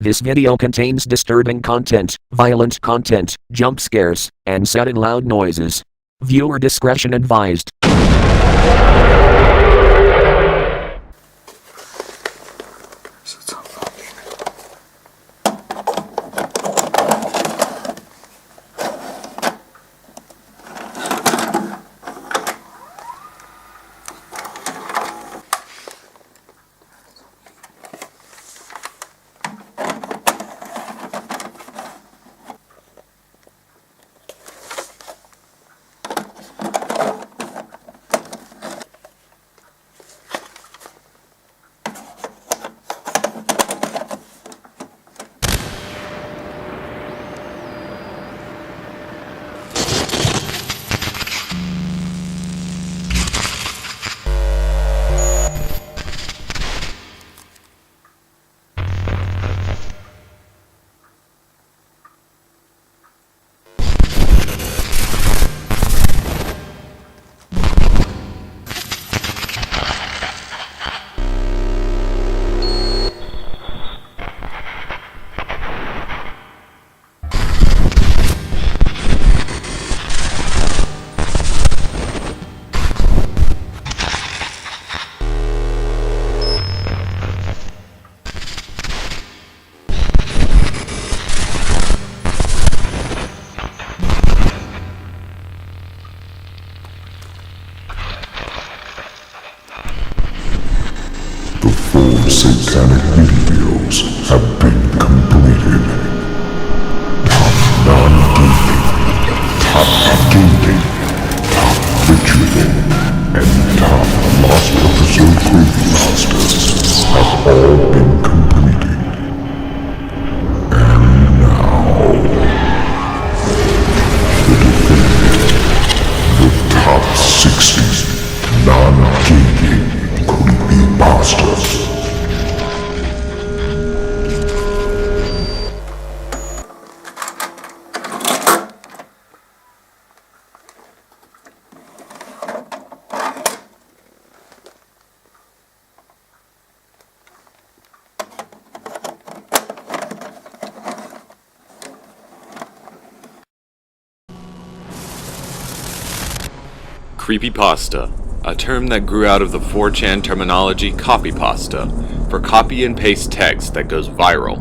This video contains disturbing content, violent content, jump scares, and sudden loud noises. Viewer discretion advised. Satanic videos have been completed. Top non-gaming, top gaming, top ritual, and top lost episode creepypastas have all been completed. And now, the definitive, the top 60 non-gaming creepypastas. Creepypasta, a term that grew out of the 4chan terminology copypasta, for copy and paste text that goes viral.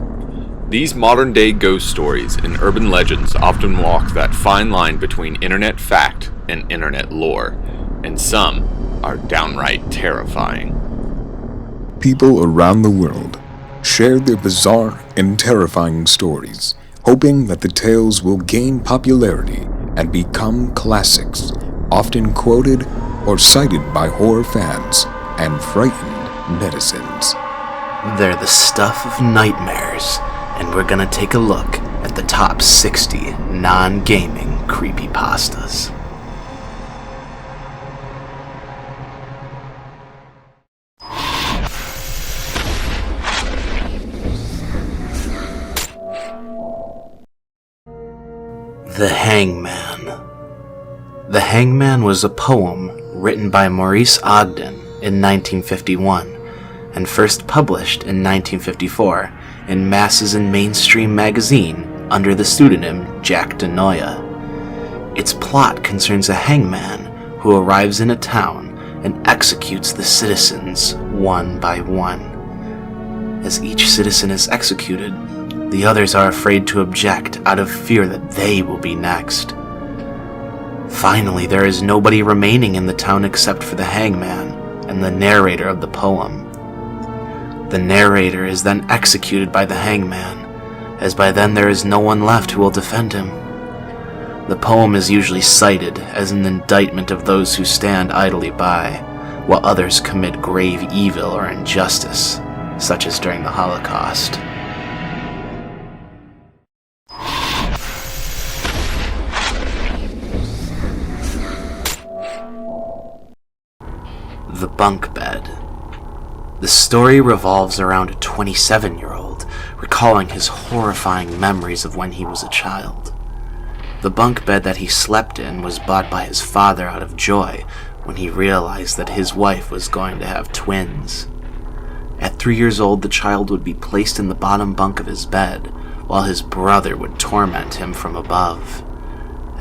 These modern day ghost stories and urban legends often walk that fine line between internet fact and internet lore, and some are downright terrifying. People around the world share their bizarre and terrifying stories, hoping that the tales will gain popularity and become classics, often quoted or cited by horror fans and frightened netizens. They're the stuff of nightmares, and we're gonna take a look at the top 60 non-gaming creepypastas. The Hangman. The Hangman was a poem written by Maurice Ogden in 1951 and first published in 1954 in Masses and Mainstream magazine under the pseudonym Jack DeNoia. Its plot concerns a hangman who arrives in a town and executes the citizens one by one. As each citizen is executed, the others are afraid to object out of fear that they will be next. Finally, there is nobody remaining in the town except for the hangman and the narrator of the poem. The narrator is then executed by the hangman, as by then there is no one left who will defend him. The poem is usually cited as an indictment of those who stand idly by, while others commit grave evil or injustice, such as during the Holocaust. The Bunkbed. The story revolves around a 27-year-old recalling his horrifying memories of when he was a child. The bunk bed that he slept in was bought by his father out of joy when he realized that his wife was going to have twins. At 3 years old, the child would be placed in the bottom bunk of his bed, while his brother would torment him from above.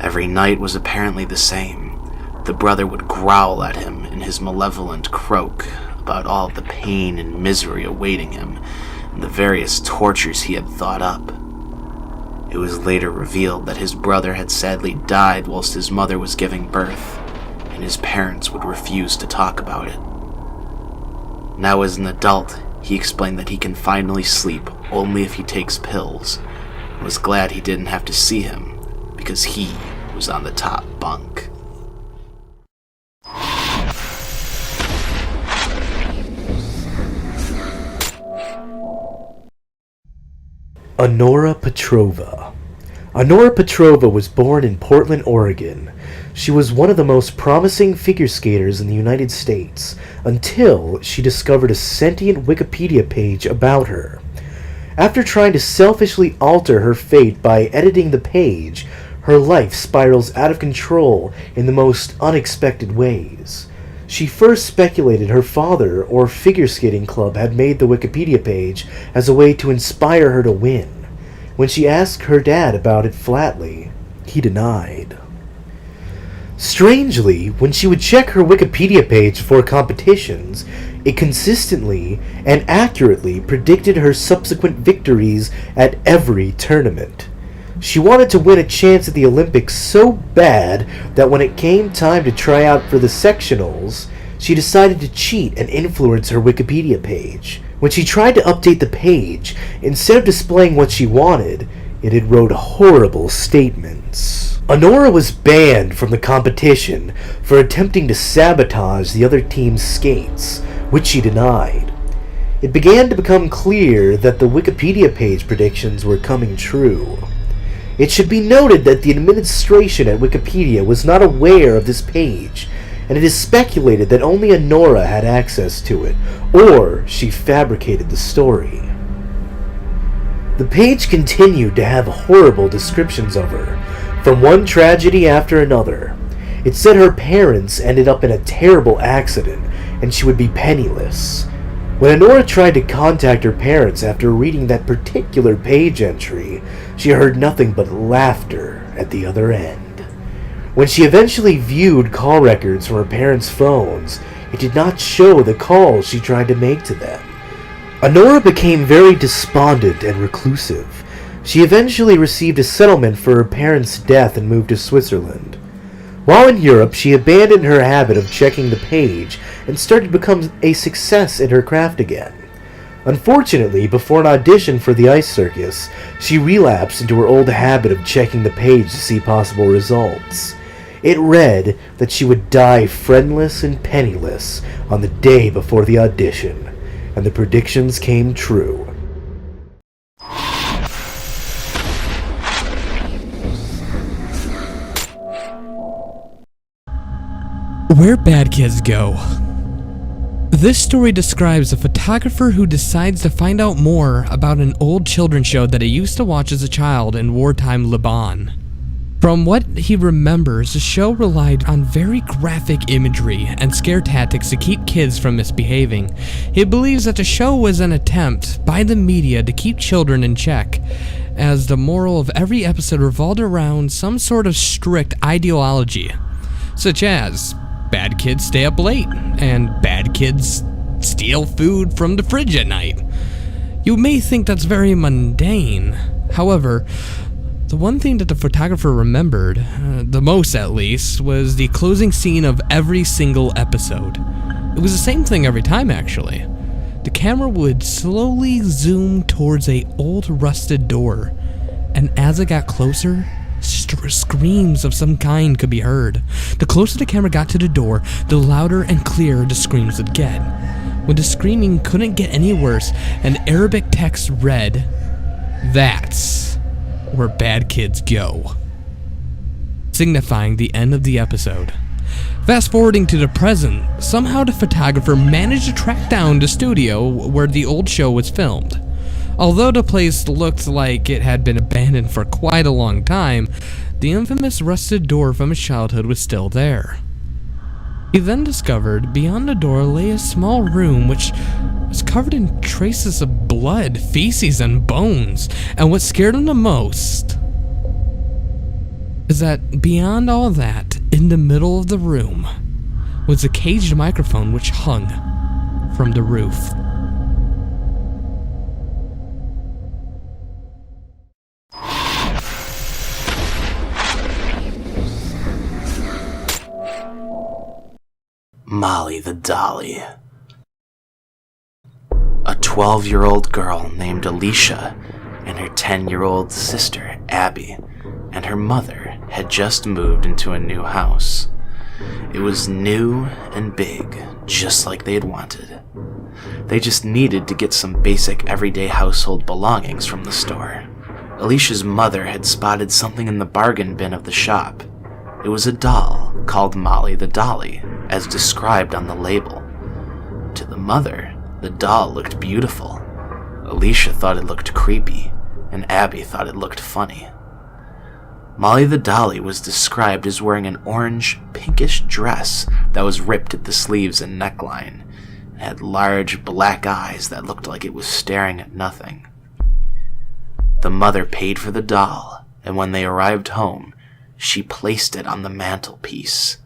Every night was apparently the same. The brother would growl at him in his malevolent croak about all the pain and misery awaiting him and the various tortures he had thought up. It was later revealed that his brother had sadly died whilst his mother was giving birth, and his parents would refuse to talk about it. Now as an adult, he explained that he can finally sleep only if he takes pills, and was glad he didn't have to see him because he was on the top bunk. Annora Petrova. Annora Petrova was born in Portland, Oregon. She was one of the most promising figure skaters in the United States until she discovered a sentient Wikipedia page about her. After trying to selfishly alter her fate by editing the page, her life spirals out of control in the most unexpected ways. She first speculated her father or figure skating club had made the Wikipedia page as a way to inspire her to win. When she asked her dad about it flatly, he denied. Strangely, when she would check her Wikipedia page for competitions, it consistently and accurately predicted her subsequent victories at every tournament. She wanted to win a chance at the Olympics so bad that when it came time to try out for the sectionals, she decided to cheat and influence her Wikipedia page. When she tried to update the page, instead of displaying what she wanted, it had wrote horrible statements. Annora was banned from the competition for attempting to sabotage the other team's skates, which she denied. It began to become clear that the Wikipedia page predictions were coming true. It should be noted that the administration at Wikipedia was not aware of this page, and it is speculated that only Annora had access to it, or she fabricated the story. The page continued to have horrible descriptions of her, from one tragedy after another. It said her parents ended up in a terrible accident, and she would be penniless. When Annora tried to contact her parents after reading that particular page entry, she heard nothing but laughter at the other end. When she eventually viewed call records from her parents' phones, it did not show the calls she tried to make to them. Annora became very despondent and reclusive. She eventually received a settlement for her parents' death and moved to Switzerland. While in Europe, she abandoned her habit of checking the page and started to become a success in her craft again. Unfortunately, before an audition for the ice circus, she relapsed into her old habit of checking the page to see possible results. It read that she would die friendless and penniless on the day before the audition, and the predictions came true. Where bad kids go. This story describes a photographer who decides to find out more about an old children's show that he used to watch as a child in wartime Lebanon. From what he remembers, the show relied on very graphic imagery and scare tactics to keep kids from misbehaving. He believes that the show was an attempt by the media to keep children in check, as the moral of every episode revolved around some sort of strict ideology, such as bad kids stay up late, and bad kids steal food from the fridge at night. You may think that's very mundane. However, the one thing that the photographer remembered, the most at least, was the closing scene of every single episode. It was the same thing every time, actually. The camera would slowly zoom towards a old rusted door, and as it got closer, screams of some kind could be heard. The closer the camera got to the door, the louder and clearer the screams would get. When the screaming couldn't get any worse, an Arabic text read, "That's where bad kids go," signifying the end of the episode. Fast forwarding to the present, somehow the photographer managed to track down the studio where the old show was filmed. Although the place looked like it had been abandoned for quite a long time, the infamous rusted door from his childhood was still there. He then discovered beyond the door lay a small room which was covered in traces of blood, feces, and bones. And what scared him the most is that beyond all that, in the middle of the room, was a caged microphone which hung from the roof. Molly the Dolly. A 12-year-old girl named Alicia and her 10-year-old sister, Abby, and her mother had just moved into a new house. It was new and big, just like they had wanted. They just needed to get some basic everyday household belongings from the store. Alicia's mother had spotted something in the bargain bin of the shop. It was a doll called Molly the Dolly, as described on the label. To the mother, the doll looked beautiful. Alicia thought it looked creepy, and Abby thought it looked funny. Molly the Dolly was described as wearing an orange, pinkish dress that was ripped at the sleeves and neckline, and had large black eyes that looked like it was staring at nothing. The mother paid for the doll, and when they arrived home, she placed it on the mantelpiece.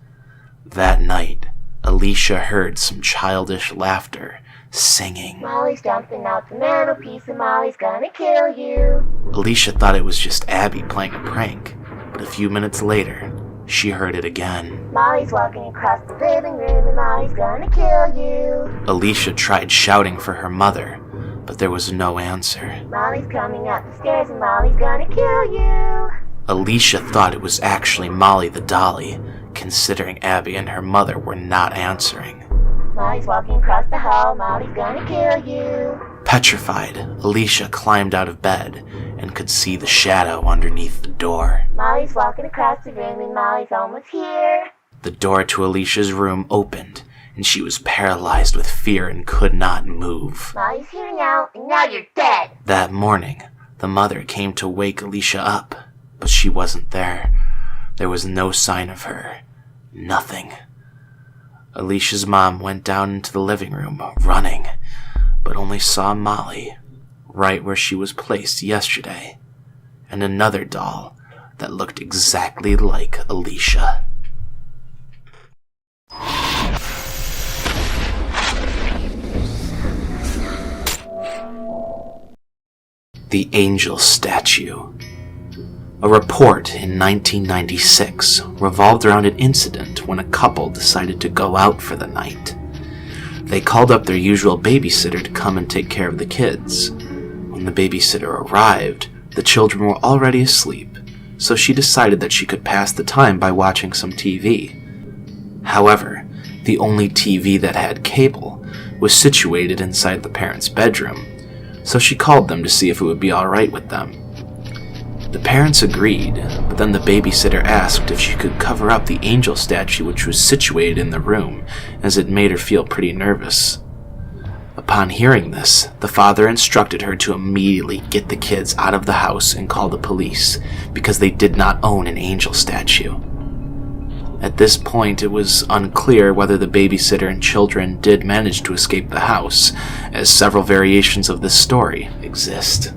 That night, Alicia heard some childish laughter, singing, "Molly's jumping out the mantelpiece and Molly's gonna kill you." Alicia thought it was just Abby playing a prank, but a few minutes later, she heard it again. "Molly's walking across the living room and Molly's gonna kill you." Alicia tried shouting for her mother, but there was no answer. "Molly's coming up the stairs and Molly's gonna kill you." Alicia thought it was actually Molly the Dolly, considering Abby and her mother were not answering. "Molly's walking across the hall, Molly's gonna kill you." Petrified, Alicia climbed out of bed and could see the shadow underneath the door. "Molly's walking across the room and Molly's almost here." The door to Alicia's room opened, and she was paralyzed with fear and could not move. "Molly's here now, and now you're dead." That morning, the mother came to wake Alicia up, but she wasn't there. There was no sign of her. Nothing. Alicia's mom went down into the living room, running, but only saw Molly, right where she was placed yesterday, and another doll that looked exactly like Alicia. The Angel Statue. A report in 1996 revolved around an incident when a couple decided to go out for the night. They called up their usual babysitter to come and take care of the kids. When the babysitter arrived, the children were already asleep, so she decided that she could pass the time by watching some TV. However, the only TV that had cable was situated inside the parents' bedroom, so she called them to see if it would be alright with them. The parents agreed, but then the babysitter asked if she could cover up the angel statue which was situated in the room, as it made her feel pretty nervous. Upon hearing this, the father instructed her to immediately get the kids out of the house and call the police, because they did not own an angel statue. At this point, it was unclear whether the babysitter and children did manage to escape the house, as several variations of this story exist.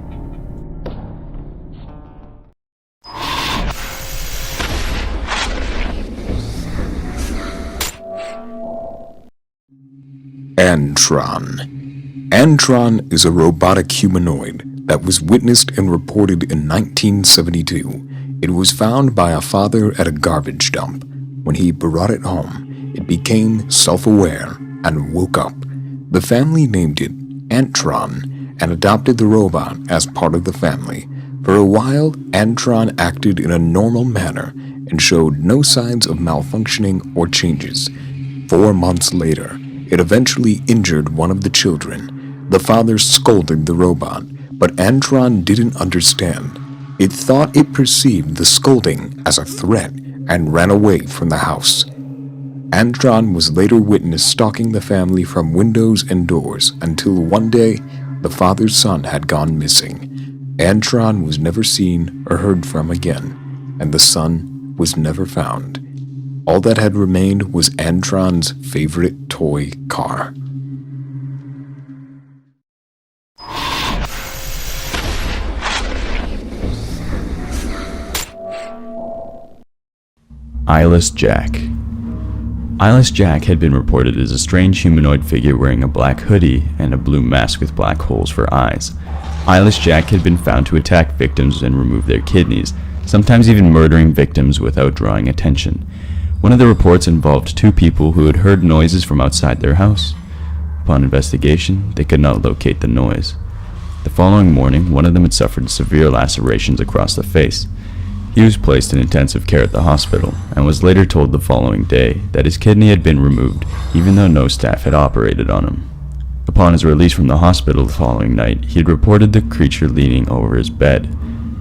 Antran. Antran is a robotic humanoid that was witnessed and reported in 1972. It was found by a father at a garbage dump. When he brought it home, it became self-aware and woke up. The family named it Antran and adopted the robot as part of the family. For a while, Antran acted in a normal manner and showed no signs of malfunctioning or changes. 4 months later, it eventually injured one of the children. The father scolded the robot, but Antran didn't understand. It thought it perceived the scolding as a threat and ran away from the house. Antran was later witnessed stalking the family from windows and doors until one day the father's son had gone missing. Antran was never seen or heard from again, and the son was never found. All that had remained was Antran's favorite toy car. Eyeless Jack. Eyeless Jack had been reported as a strange humanoid figure wearing a black hoodie and a blue mask with black holes for eyes. Eyeless Jack had been found to attack victims and remove their kidneys, sometimes even murdering victims without drawing attention. One of the reports involved two people who had heard noises from outside their house. Upon investigation, they could not locate the noise. The following morning, one of them had suffered severe lacerations across the face. He was placed in intensive care at the hospital, and was later told the following day that his kidney had been removed, even though no staff had operated on him. Upon his release from the hospital the following night, he had reported the creature leaning over his bed.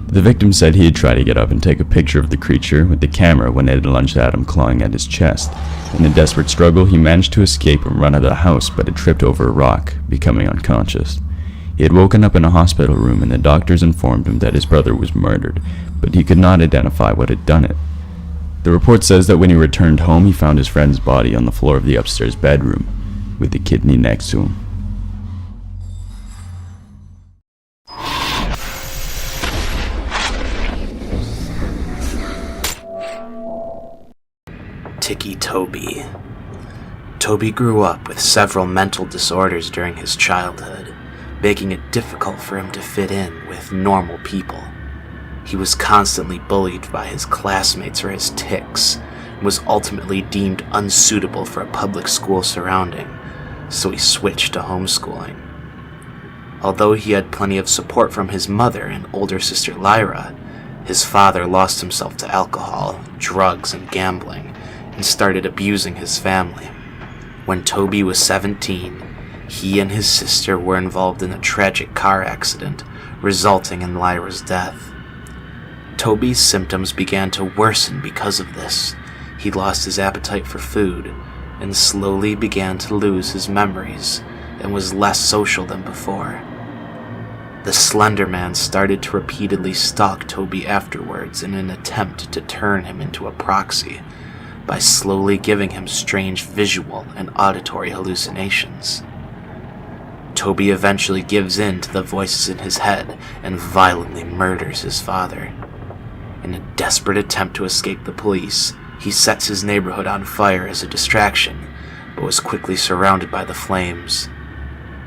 The victim said he had tried to get up and take a picture of the creature with the camera when it had lunged at him, clawing at his chest. In a desperate struggle, he managed to escape and run out of the house, but had tripped over a rock, becoming unconscious. He had woken up in a hospital room, and the doctors informed him that his brother was murdered, but he could not identify what had done it. The report says that when he returned home, he found his friend's body on the floor of the upstairs bedroom, with the kidney next to him. Ticci Toby. Toby grew up with several mental disorders during his childhood, making it difficult for him to fit in with normal people. He was constantly bullied by his classmates for his tics, and was ultimately deemed unsuitable for a public school surrounding, so he switched to homeschooling. Although he had plenty of support from his mother and older sister Lyra, his father lost himself to alcohol, drugs, and gambling, and started abusing his family. When Toby was 17, he and his sister were involved in a tragic car accident, resulting in Lyra's death. Toby's symptoms began to worsen because of this. He lost his appetite for food, and slowly began to lose his memories, and was less social than before. The Slender Man started to repeatedly stalk Toby afterwards in an attempt to turn him into a proxy, by slowly giving him strange visual and auditory hallucinations. Toby eventually gives in to the voices in his head and violently murders his father. In a desperate attempt to escape the police, he sets his neighborhood on fire as a distraction, but was quickly surrounded by the flames.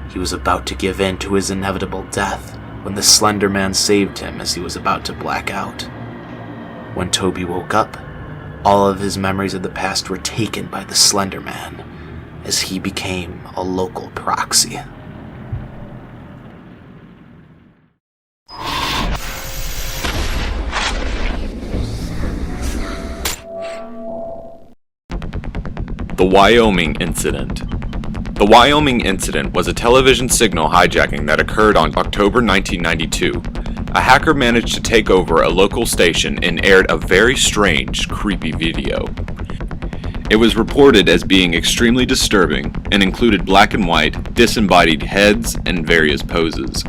He was about to give in to his inevitable death when the Slender Man saved him as he was about to black out. When Toby woke up, all of his memories of the past were taken by the Slender Man, as he became a local proxy. The Wyoming Incident. The Wyoming Incident was a television signal hijacking that occurred on October 1992. A hacker managed to take over a local station and aired a very strange, creepy video. It was reported as being extremely disturbing and included black and white, disembodied heads and various poses.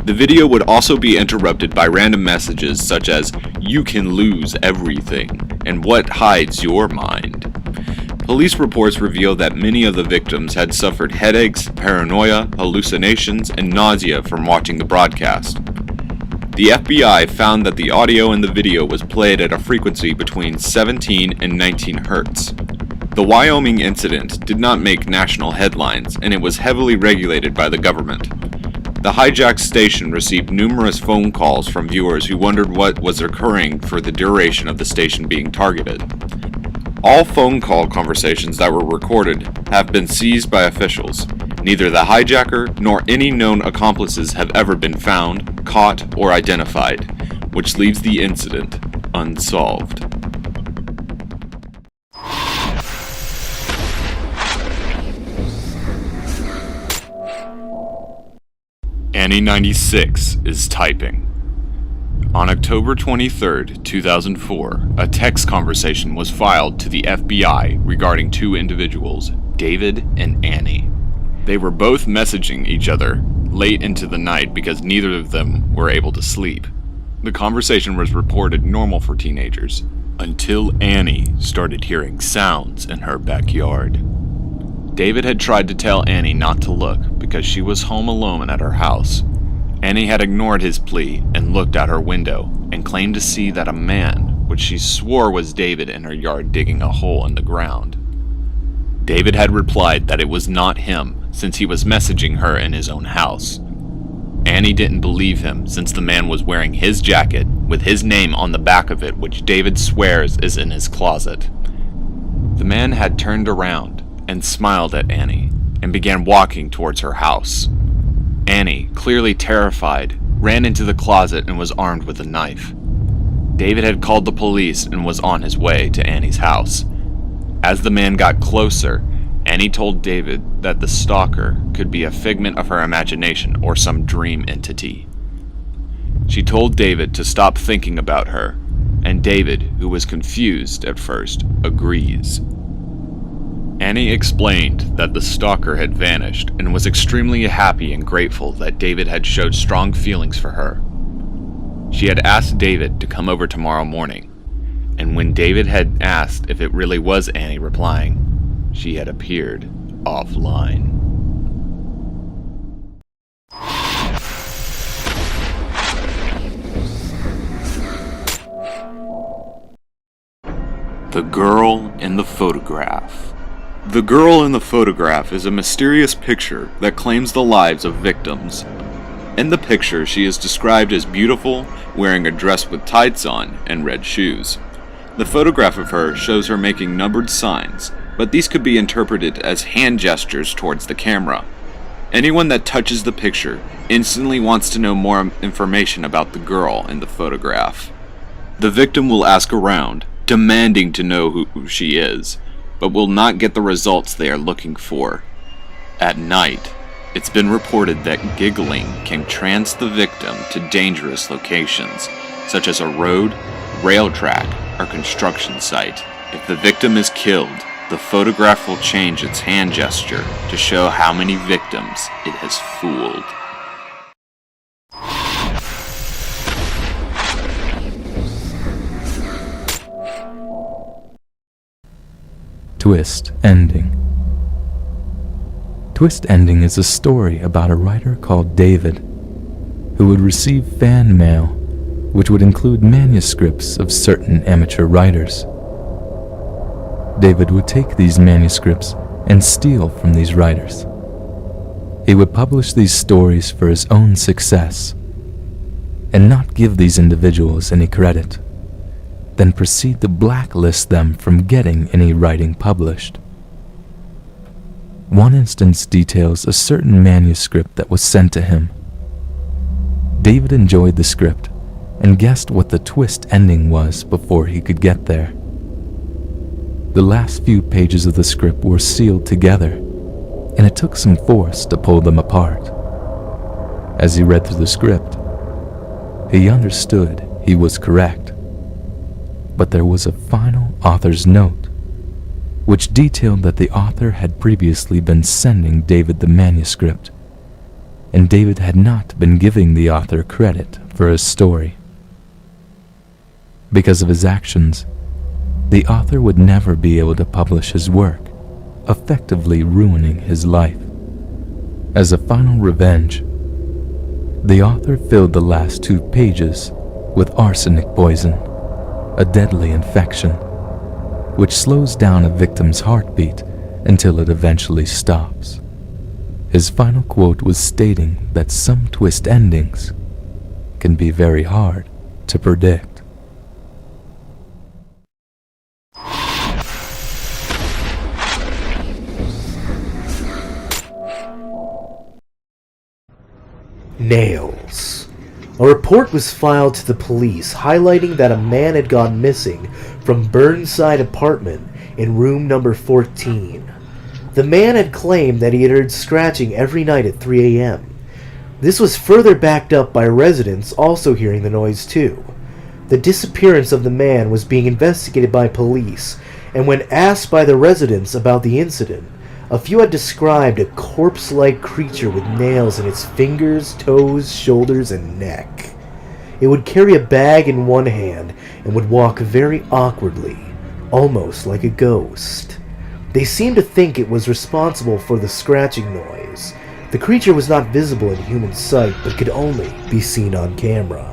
The video would also be interrupted by random messages such as, "You can lose everything," and "What hides your mind?" Police reports reveal that many of the victims had suffered headaches, paranoia, hallucinations, and nausea from watching the broadcast. The FBI found that the audio in the video was played at a frequency between 17 and 19 hertz. The Wyoming incident did not make national headlines, and it was heavily regulated by the government. The hijacked station received numerous phone calls from viewers who wondered what was occurring for the duration of the station being targeted. All phone call conversations that were recorded have been seized by officials. Neither the hijacker nor any known accomplices have ever been found, caught, or identified, which leaves the incident unsolved. Annie96 Is Typing. On October 23, 2004, a text conversation was filed to the FBI regarding two individuals, David and Annie. They were both messaging each other late into the night because neither of them were able to sleep. The conversation was reported normal for teenagers, until Annie started hearing sounds in her backyard. David had tried to tell Annie not to look because she was home alone at her house. Annie had ignored his plea and looked out her window and claimed to see that a man was which she swore was David in her yard digging a hole in the ground. David had replied that it was not him, since he was messaging her in his own house. Annie didn't believe him, since the man was wearing his jacket with his name on the back of it, which David swears is in his closet. The man had turned around and smiled at Annie and began walking towards her house. Annie, clearly terrified, ran into the closet and was armed with a knife. David had called the police and was on his way to Annie's house. As the man got closer, Annie told David that the stalker could be a figment of her imagination or some dream entity. She told David to stop thinking about her, and David, who was confused at first, agrees. Annie explained that the stalker had vanished and was extremely happy and grateful that David had showed strong feelings for her. She had asked David to come over tomorrow morning, and when David had asked if it really was Annie replying, she had appeared offline. The Girl in the Photograph. The girl in the photograph is a mysterious picture that claims the lives of victims. In the picture, she is described as beautiful, wearing a dress with tights on and red shoes. The photograph of her shows her making numbered signs, but these could be interpreted as hand gestures towards the camera. Anyone that touches the picture instantly wants to know more information about the girl in the photograph. The victim will ask around, demanding to know who she is, but will not get the results they are looking for. At night, it's been reported that giggling can trance the victim to dangerous locations, such as a road, rail track, or construction site. If the victim is killed, the photograph will change its hand gesture to show how many victims it has fooled. Twist Ending. Twist Ending is a story about a writer called David who would receive fan mail which would include manuscripts of certain amateur writers. David would take these manuscripts and steal from these writers. He would publish these stories for his own success and not give these individuals any credit, then proceed to blacklist them from getting any writing published. One instance details a certain manuscript that was sent to him. David enjoyed the script and guessed what the twist ending was before he could get there. The last few pages of the script were sealed together, and it took some force to pull them apart. As he read through the script, he understood he was correct. But there was a final author's note, which detailed that the author had previously been sending David the manuscript, and David had not been giving the author credit for his story. Because of his actions, the author would never be able to publish his work, effectively ruining his life. As a final revenge, the author filled the last 2 pages with arsenic poison, a deadly infection, which slows down a victim's heartbeat until it eventually stops. His final quote was stating that some twist endings can be very hard to predict. Nails. A report was filed to the police highlighting that a man had gone missing from Burnside apartment in room number 14. The man had claimed that he had heard scratching every night at 3 a.m. This was further backed up by residents also hearing the noise too. The disappearance of the man was being investigated by police, and when asked by the residents about the incident, a few had described a corpse-like creature with nails in its fingers, toes, shoulders, and neck. It would carry a bag in one hand and would walk very awkwardly, almost like a ghost. They seemed to think it was responsible for the scratching noise. The creature was not visible in human sight, but could only be seen on camera.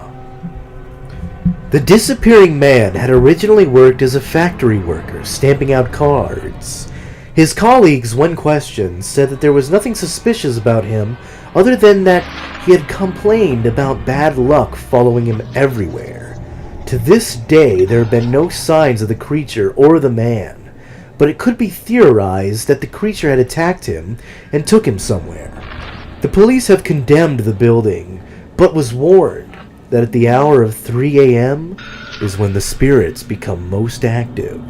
The disappearing man had originally worked as a factory worker, stamping out cards. His colleagues, when questioned, said that there was nothing suspicious about him other than that he had complained about bad luck following him everywhere. To this day, there have been no signs of the creature or the man, but it could be theorized that the creature had attacked him and took him somewhere. The police have condemned the building, but was warned that at the hour of 3 a.m. is when the spirits become most active.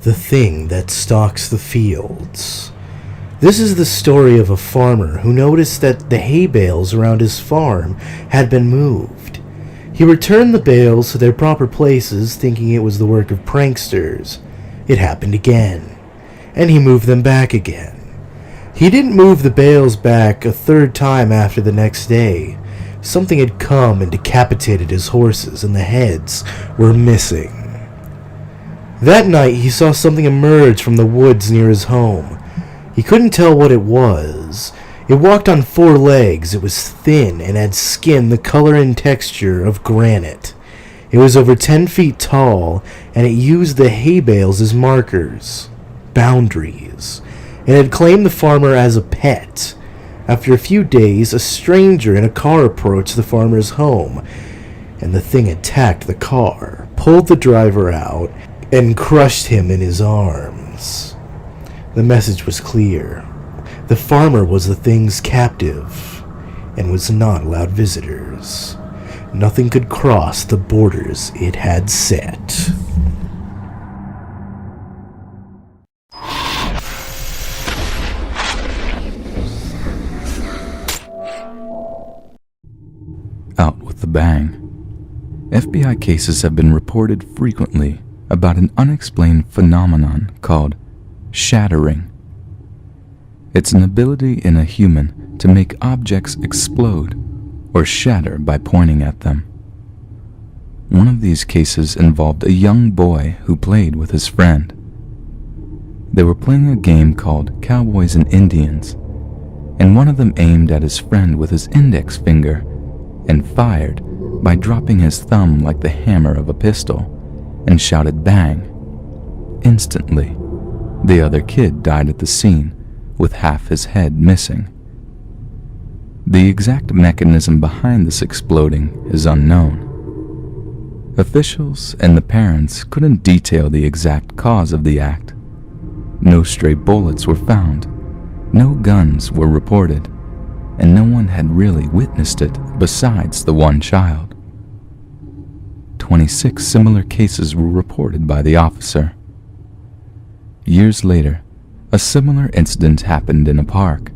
The thing that stalks the fields. This is the story of a farmer who noticed that the hay bales around his farm had been moved. He returned the bales to their proper places, thinking it was the work of pranksters. It happened again, and he moved them back again. He didn't move the bales back a third time after the next day. Something had come and decapitated his horses, and the heads were missing. That night he saw something emerge from the woods near his home. He couldn't tell what it was. It walked on 4 legs. It was thin and had skin the color and texture of granite. It was over 10 feet tall, and it used the hay bales as markers, boundaries. It had claimed the farmer as a pet. After a few days, a stranger in a car approached the farmer's home, and the thing attacked the car, pulled the driver out, and crushed him in his arms. The message was clear. The farmer was the thing's captive, and was not allowed visitors. Nothing could cross the borders it had set. Out with the bang. FBI cases have been reported frequently about an unexplained phenomenon called shattering. It's an ability in a human to make objects explode or shatter by pointing at them. One of these cases involved a young boy who played with his friend. They were playing a game called Cowboys and Indians, and one of them aimed at his friend with his index finger and fired by dropping his thumb like the hammer of a pistol and shouted bang. Instantly, the other kid died at the scene with half his head missing. The exact mechanism behind this exploding is unknown. Officials and the parents couldn't detail the exact cause of the act. No stray bullets were found, no guns were reported, and no one had really witnessed it besides the one child. 26 similar cases were reported by the officer. Years later, a similar incident happened in a park,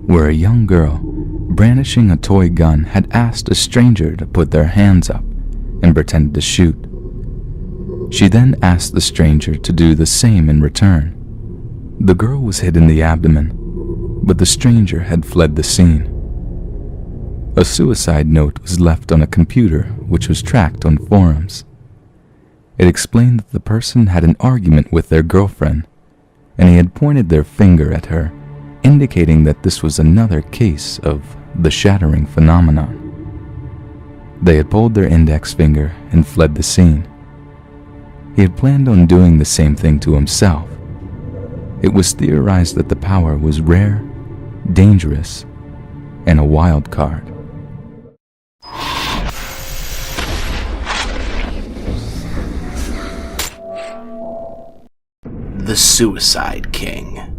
where a young girl, brandishing a toy gun, had asked a stranger to put their hands up and pretended to shoot. She then asked the stranger to do the same in return. The girl was hit in the abdomen, but the stranger had fled the scene. A suicide note was left on a computer which was tracked on forums. It explained that the person had an argument with their girlfriend, and he had pointed their finger at her, indicating that this was another case of the shattering phenomenon. They had pulled their index finger and fled the scene. He had planned on doing the same thing to himself. It was theorized that the power was rare, dangerous, and a wild card. The Suicide King.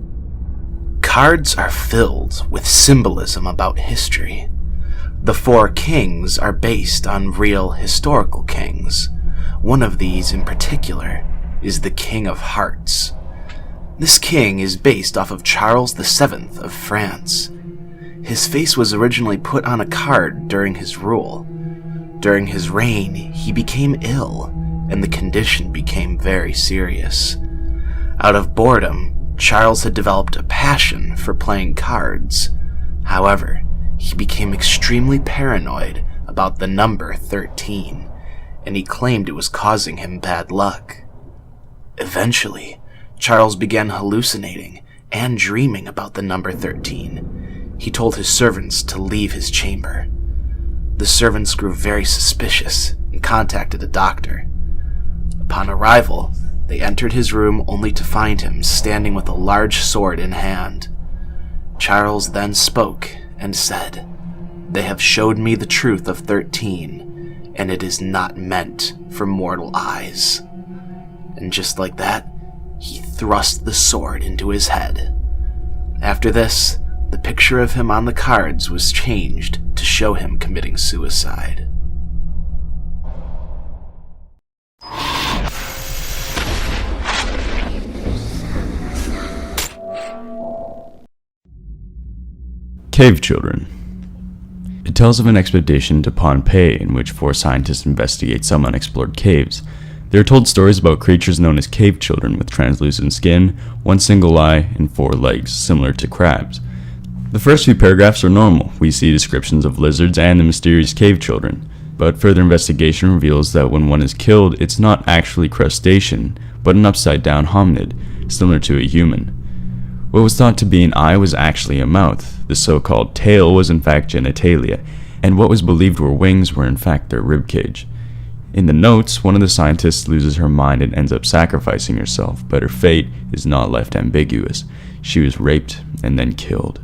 Cards are filled with symbolism about history. The 4 kings are based on real historical kings. One of these in particular is the King of Hearts. This king is based off of Charles VII of France. His face was originally put on a card during his rule. During his reign, he became ill, and the condition became very serious. Out of boredom, Charles had developed a passion for playing cards. However, he became extremely paranoid about the number 13, and he claimed it was causing him bad luck. Eventually, Charles began hallucinating and dreaming about the number 13, he told his servants to leave his chamber. The servants grew very suspicious and contacted a doctor. Upon arrival, they entered his room only to find him standing with a large sword in hand. Charles then spoke and said, "They have showed me the truth of 13, and it is not meant for mortal eyes." And just like that, he thrust the sword into his head. After this, the picture of him on the cards was changed to show him committing suicide. Cave Children. It tells of an expedition to Pompeii in which 4 scientists investigate some unexplored caves. They are told stories about creatures known as cave children with translucent skin, 1 single eye, and 4 legs, similar to crabs. The first few paragraphs are normal. We see descriptions of lizards and the mysterious cave children, but further investigation reveals that when one is killed, it's not actually crustacean, but an upside-down hominid, similar to a human. What was thought to be an eye was actually a mouth. The so-called tail was in fact genitalia, and what was believed were wings were in fact their ribcage. In the notes, one of the scientists loses her mind and ends up sacrificing herself, but her fate is not left ambiguous. She was raped and then killed.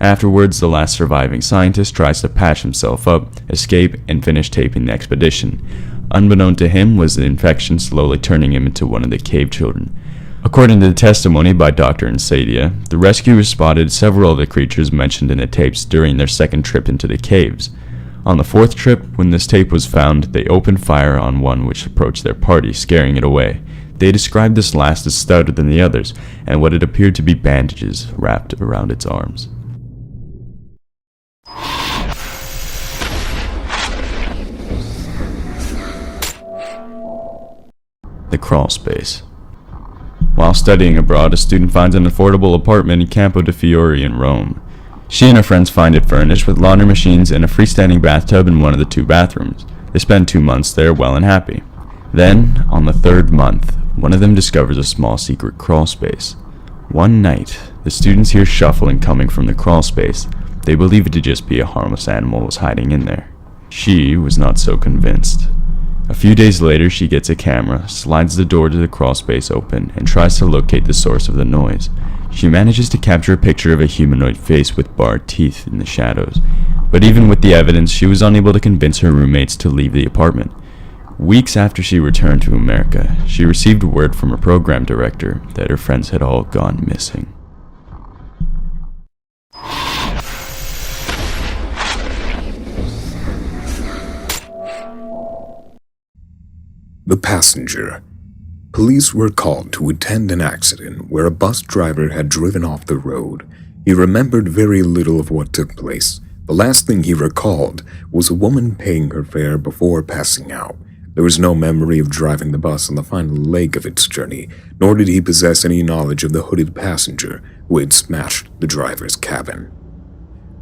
Afterwards, the last surviving scientist tries to patch himself up, escape, and finish taping the expedition. Unbeknown to him was the infection slowly turning him into one of the cave children. According to the testimony by Dr. Insadia, the rescuers spotted several of the creatures mentioned in the tapes during their second trip into the caves. On the 4th trip, when this tape was found, they opened fire on one which approached their party, scaring it away. They described this last as stouter than the others, and what it appeared to be bandages wrapped around its arms. The Crawlspace. While studying abroad, a student finds an affordable apartment in Campo de Fiori in Rome. She and her friends find it furnished with laundry machines and a freestanding bathtub in one of the 2 bathrooms. They spend 2 months there well and happy. Then, on the 3rd month, one of them discovers a small secret crawlspace. One night, the students hear shuffling coming from the crawlspace. They believe it to just be a harmless animal was hiding in there. She was not so convinced. A few days later, she gets a camera, slides the door to the crawlspace open, and tries to locate the source of the noise. She manages to capture a picture of a humanoid face with barred teeth in the shadows. But even with the evidence, she was unable to convince her roommates to leave the apartment. Weeks after she returned to America, she received word from her program director that her friends had all gone missing. The passenger. Police were called to attend an accident where a bus driver had driven off the road. He remembered very little of what took place. The last thing he recalled was a woman paying her fare before passing out. There was no memory of driving the bus on the final leg of its journey, nor did he possess any knowledge of the hooded passenger who had smashed the driver's cabin.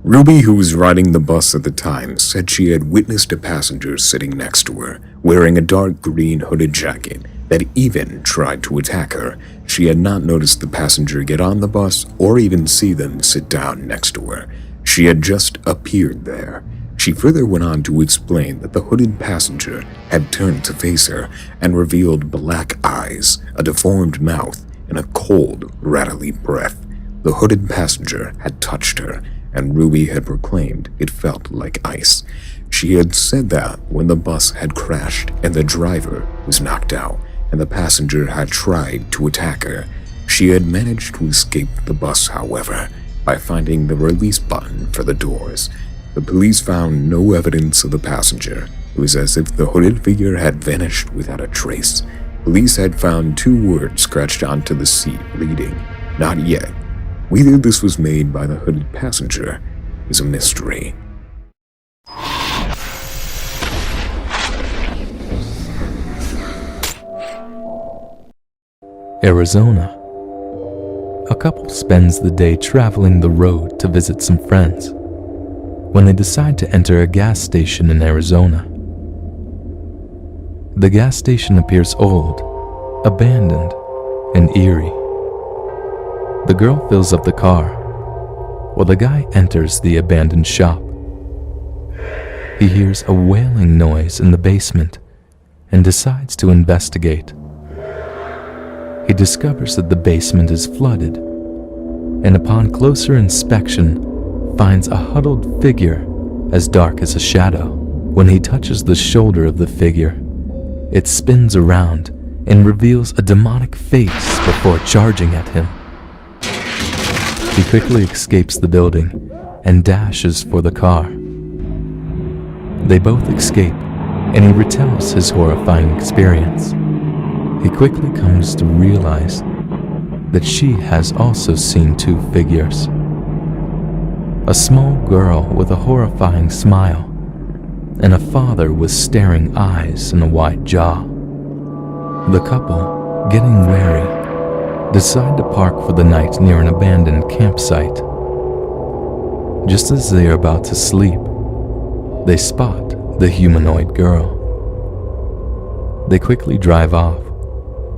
Ruby, who was riding the bus at the time, said she had witnessed a passenger sitting next to her, wearing a dark green hooded jacket that even tried to attack her. She had not noticed the passenger get on the bus or even see them sit down next to her. She had just appeared there. She further went on to explain that the hooded passenger had turned to face her and revealed black eyes, a deformed mouth, and a cold, rattly breath. The hooded passenger had touched her, and Ruby had proclaimed it felt like ice. She had said that when the bus had crashed and the driver was knocked out, and the passenger had tried to attack her. She had managed to escape the bus, however, by finding the release button for the doors. The police found no evidence of the passenger. It was as if the hooded figure had vanished without a trace. Police had found 2 words scratched onto the seat reading, "Not yet." Whether this was made by the hooded passenger is a mystery. Arizona. A couple spends the day traveling the road to visit some friends when they decide to enter a gas station in Arizona. The gas station appears old, abandoned, and eerie. The girl fills up the car, while the guy enters the abandoned shop. He hears a wailing noise in the basement and decides to investigate. He discovers that the basement is flooded, and upon closer inspection, finds a huddled figure as dark as a shadow. When he touches the shoulder of the figure, it spins around and reveals a demonic face before charging at him. He quickly escapes the building and dashes for the car. They both escape, and he retells his horrifying experience. He quickly comes to realize that she has also seen two figures. A small girl with a horrifying smile, and a father with staring eyes and a wide jaw. The couple, getting wary, decide to park for the night near an abandoned campsite. Just as they are about to sleep, they spot the humanoid girl. They quickly drive off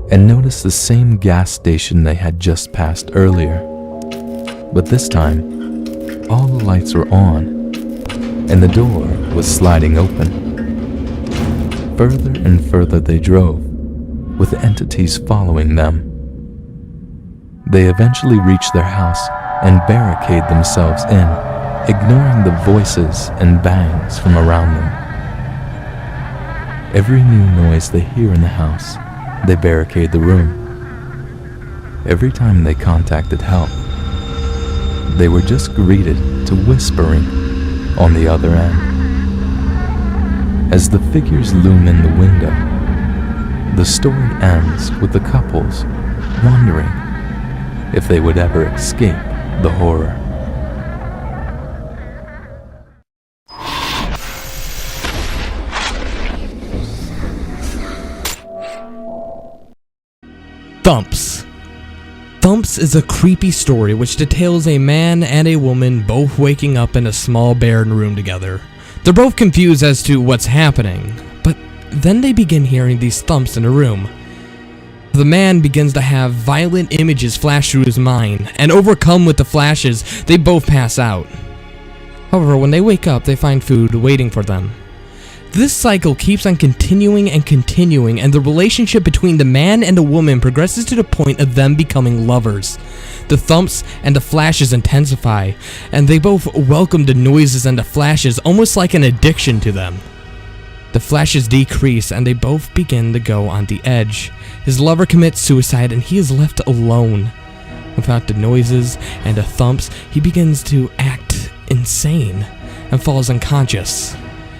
and notice the same gas station they had just passed earlier. But this time, all the lights were on, and the door was sliding open. Further and further they drove, with entities following them. They eventually reach their house and barricade themselves in, ignoring the voices and bangs from around them. Every new noise they hear in the house, they barricade the room. Every time they contacted help, they were just greeted to whispering on the other end. As the figures loom in the window, the story ends with the couples wondering if they would ever escape the horror. Thumps. Thumps is a creepy story which details a man and a woman both waking up in a small barren room together. They're both confused as to what's happening, but then they begin hearing these thumps in a room. The man begins to have violent images flash through his mind, and overcome with the flashes, they both pass out. However, when they wake up, they find food waiting for them. This cycle keeps on continuing and continuing, and the relationship between the man and the woman progresses to the point of them becoming lovers. The thumps and the flashes intensify, and they both welcome the noises and the flashes almost like an addiction to them. The flashes decrease, and they both begin to go on the edge. His lover commits suicide, and he is left alone. Without the noises and the thumps, he begins to act insane and falls unconscious.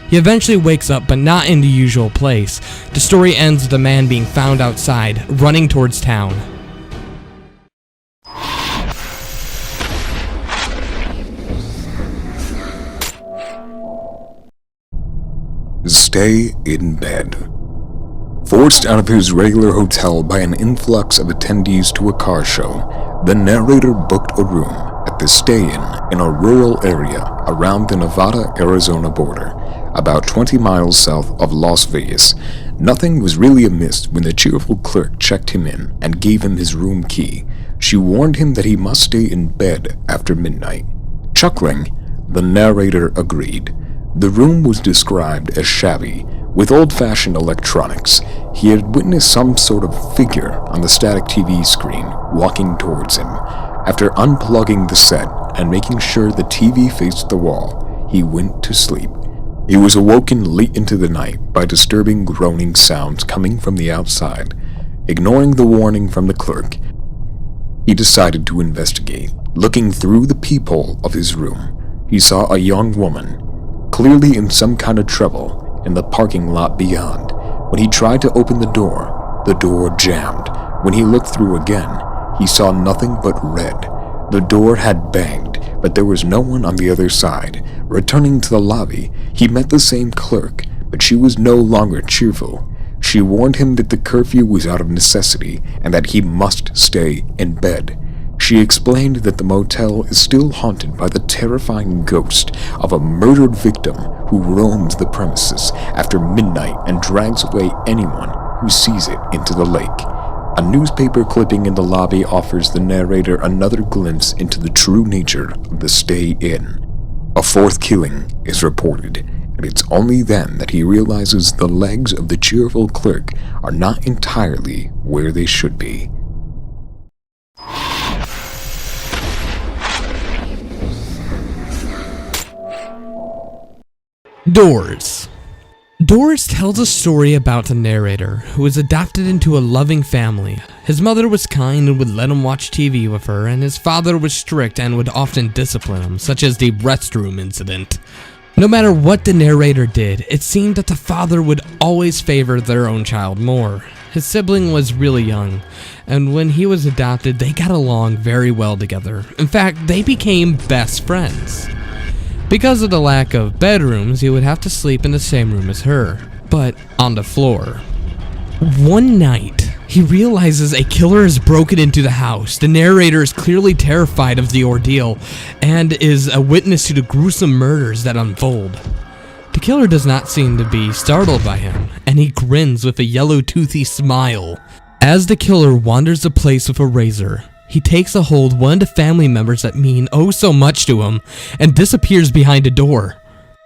He eventually wakes up, but not in the usual place. The story ends with the man being found outside, running towards town. Stay in bed. Forced out of his regular hotel by an influx of attendees to a car show, the narrator booked a room at the Stay-In in a rural area around the Nevada-Arizona border, about 20 miles south of Las Vegas. Nothing was really amiss when the cheerful clerk checked him in and gave him his room key. She warned him that he must stay in bed after midnight. Chuckling, the narrator agreed. The room was described as shabby, with old-fashioned electronics. He had witnessed some sort of figure on the static TV screen walking towards him. After unplugging the set and making sure the TV faced the wall, he went to sleep. He was awoken late into the night by disturbing groaning sounds coming from the outside. Ignoring the warning from the clerk, he decided to investigate. Looking through the peephole of his room, he saw a young woman, clearly in some kind of trouble, in the parking lot beyond. When he tried to open the door jammed. When he looked through again, he saw nothing but red. The door had banged, but there was no one on the other side. Returning to the lobby, he met the same clerk, but she was no longer cheerful. She warned him that the curfew was out of necessity and that he must stay in bed. She explained that the motel is still haunted by the terrifying ghost of a murdered victim who roams the premises after midnight and drags away anyone who sees it into the lake. A newspaper clipping in the lobby offers the narrator another glimpse into the true nature of the stay-in. A fourth killing is reported, and it's only then that he realizes the legs of the cheerful clerk are not entirely where they should be. Doors. Doors tells a story about the narrator, who was adopted into a loving family. His mother was kind and would let him watch TV with her, and his father was strict and would often discipline him, such as the restroom incident. No matter what the narrator did, it seemed that the father would always favor their own child more. His sibling was really young, and when he was adopted, they got along very well together. In fact, they became best friends. Because of the lack of bedrooms, he would have to sleep in the same room as her, but on the floor. One night, he realizes a killer has broken into the house. The narrator is clearly terrified of the ordeal and is a witness to the gruesome murders that unfold. The killer does not seem to be startled by him, and he grins with a yellow toothy smile. As the killer wanders the place with a razor, he takes a hold of one of the family members that mean oh so much to him and disappears behind a door.